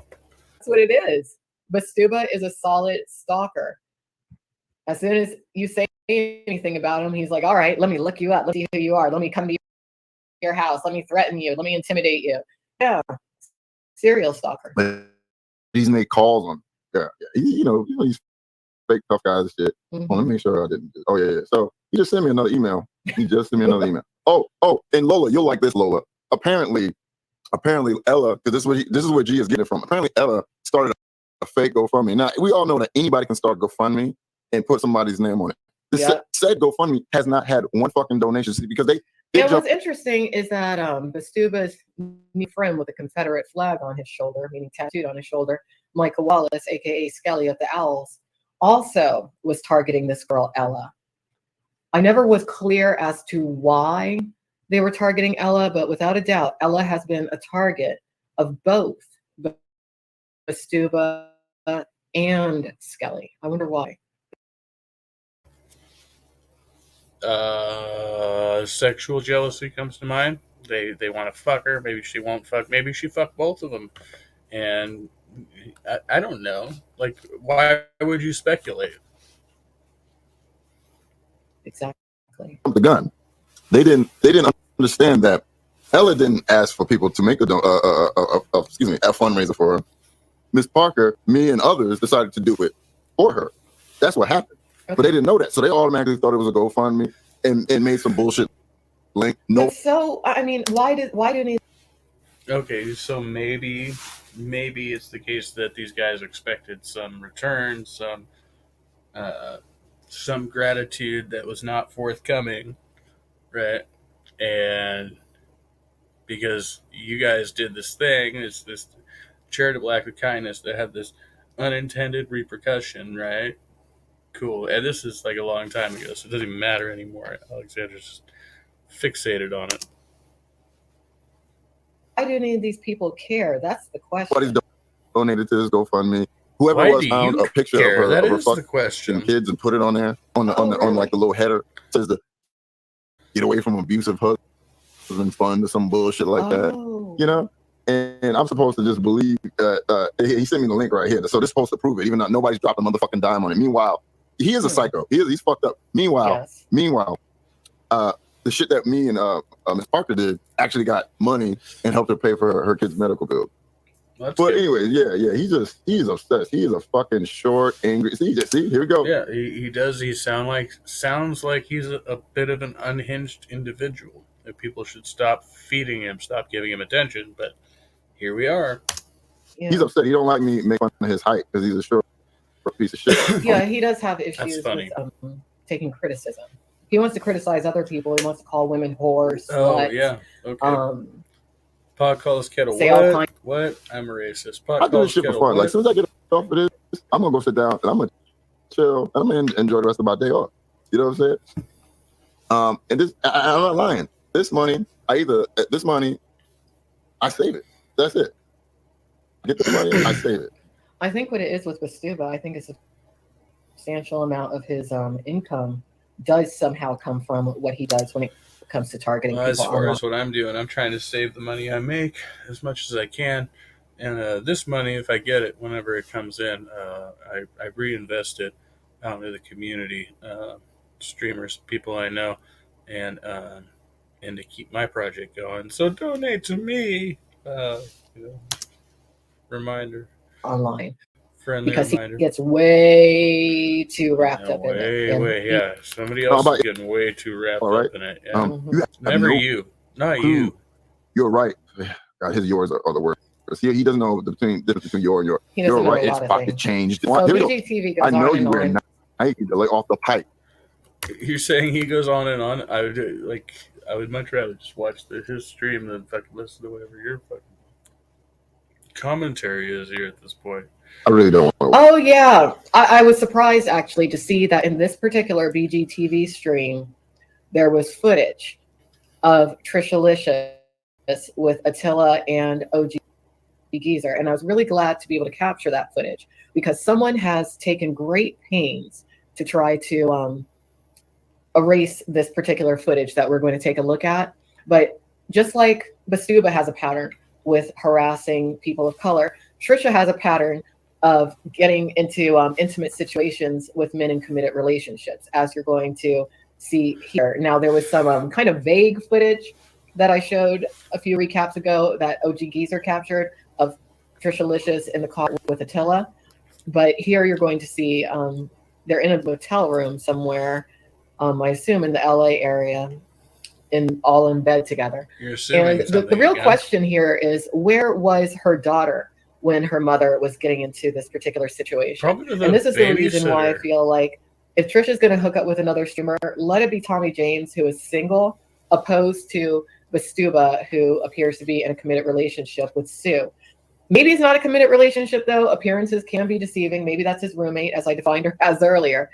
what it is. Bastuba is a solid stalker. As soon as you say anything about him, he's like, all right, let me look you up. Let's see who you are. Let me come to your house. Let me threaten you. Let me intimidate you. Yeah. Serial stalker. But he's made calls on. Yeah. He's fake tough guys and shit. Well, let me make sure I didn't. Oh yeah. So he just sent me another email. Oh, and Lola, you'll like this, Lola. Apparently Ella, because this is where G is getting it from. Apparently Ella started a fake GoFundMe. Now we all know that anybody can start GoFundMe and put somebody's name on it. Said GoFundMe has not had one fucking donation because Yeah, what's interesting is that Bastuba's new friend with a Confederate flag on his shoulder, meaning tattooed on his shoulder, Micah Wallace, aka Skelly of the Owls, also was targeting this girl Ella. I never was clear as to why they were targeting Ella, but without a doubt, Ella has been a target of both Bastuba and Skelly. I wonder why. Sexual jealousy comes to mind. They want to fuck her. Maybe she won't fuck. Maybe she fucked both of them. And I don't know. Like, why would you speculate? Exactly. The gun. They didn't understand that Ella didn't ask for people to make a fundraiser for her. Miss Parker, me, and others decided to do it for her. That's what happened. Okay. But they didn't know that, so they automatically thought it was a GoFundMe and made some bullshit link. No. So I mean, why do they? Okay, so maybe it's the case that these guys expected some return, some gratitude that was not forthcoming, right? And because you guys did this thing, it's this charitable act of kindness that had this unintended repercussion, right? Cool. And this is like a long time ago, so it doesn't even matter anymore. Alexander's just fixated on it. Why do any of these people care? That's the question. Nobody's donated to this GoFundMe. Whoever was found a picture of her fucking kids and put it on there on like the little header. It says to get away from abusive husband fund or some bullshit like that. You know? And I'm supposed to just believe he sent me the link right here. So this is supposed to prove it, even though nobody's dropped a motherfucking dime on it. Meanwhile, he is a psycho. He's fucked up. Meanwhile, the shit that me and Miss Parker did actually got money and helped her pay for her kids' medical bill. But anyways, yeah, he's obsessed. He is a fucking short, angry. See, here we go. Yeah, he does. He sounds like he's a bit of an unhinged individual. That people should stop feeding him, stop giving him attention. But here we are. Yeah. He's upset. He don't like me making fun of his height because he's a short piece of shit. Yeah, he does have issues with taking criticism. He wants to criticize other people. He wants to call women whores. Oh, yeah. Okay. Pot calls kettle. What? I'm a racist. Pot I do this shit for fun. Like, as soon as I get off of this, I'm going to go sit down and I'm going to chill. I'm going to enjoy the rest of my day off. You know what I'm saying? And this, I'm not lying. This money, I save it. That's it. Get the money, I save it. I think what it is with Bastuba, I think it's a substantial amount of his income does somehow come from what he does when it comes to targeting people. As far as what I'm doing, I'm trying to save the money I make as much as I can. And this money, if I get it, whenever it comes in, I reinvest it out into the community, streamers, people I know, and to keep my project going. So donate to me. Reminder. Online. Friendly because reminder. He gets way too wrapped up in it. Yeah. Somebody else is getting way too wrapped up in it. Yeah. Never you. Not you. You're right. God, yours are the worst. See, he doesn't know the difference between your and your. You're right. It's about to change. So BGTV goes I know you were Nike to lay off the pipe. You're saying he goes on and on. I would much rather just watch his stream than fucking listen to whatever your fucking commentary is here at this point. I really don't want to. Oh yeah, I was surprised actually to see that in this particular BGTV stream, there was footage of Trishalicious with Attila and OG Geezer, and I was really glad to be able to capture that footage because someone has taken great pains to try to erase this particular footage that we're going to take a look at. But just like Bastuba has a pattern with harassing people of color, Trisha has a pattern of getting into intimate situations with men in committed relationships, as you're going to see here. Now, there was some kind of vague footage that I showed a few recaps ago that OG Geezer captured of Trishalicious in the car with Attila. But here you're going to see they're in a motel room somewhere, I assume in the LA area, all in bed together. You're assuming and the real question here is, where was her daughter when her mother was getting into this particular situation? And this is the reason why I feel like if Trisha's going to hook up with another streamer, let it be Tommy James, who is single, opposed to Bastuba, who appears to be in a committed relationship with Sue. Maybe it's not a committed relationship, though. Appearances can be deceiving. Maybe that's his roommate, as I defined her as earlier.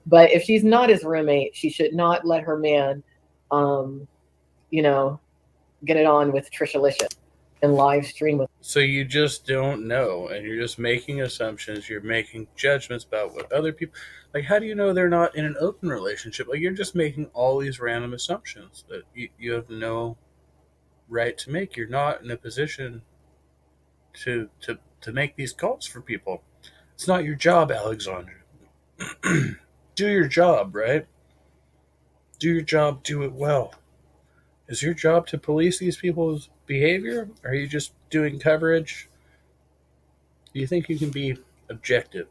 But if she's not his roommate, she should not let her man, you know, get it on with Trishalicious and live stream with. So you just don't know, and you're just making assumptions. You're making judgments about what other people like. How do you know they're not in an open relationship? Like, you're just making all these random assumptions that you have no right to make. You're not in a position to make these calls for people. It's not your job, Alexandra. Do your job, right? Do your job, do it well. Is your job to police these people's behavior? Or are you just doing coverage? Do you think you can be objective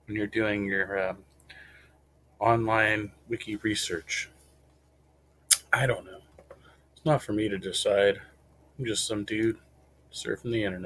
when you're doing your online wiki research? I don't know. It's not for me to decide. I'm just some dude surfing the internet.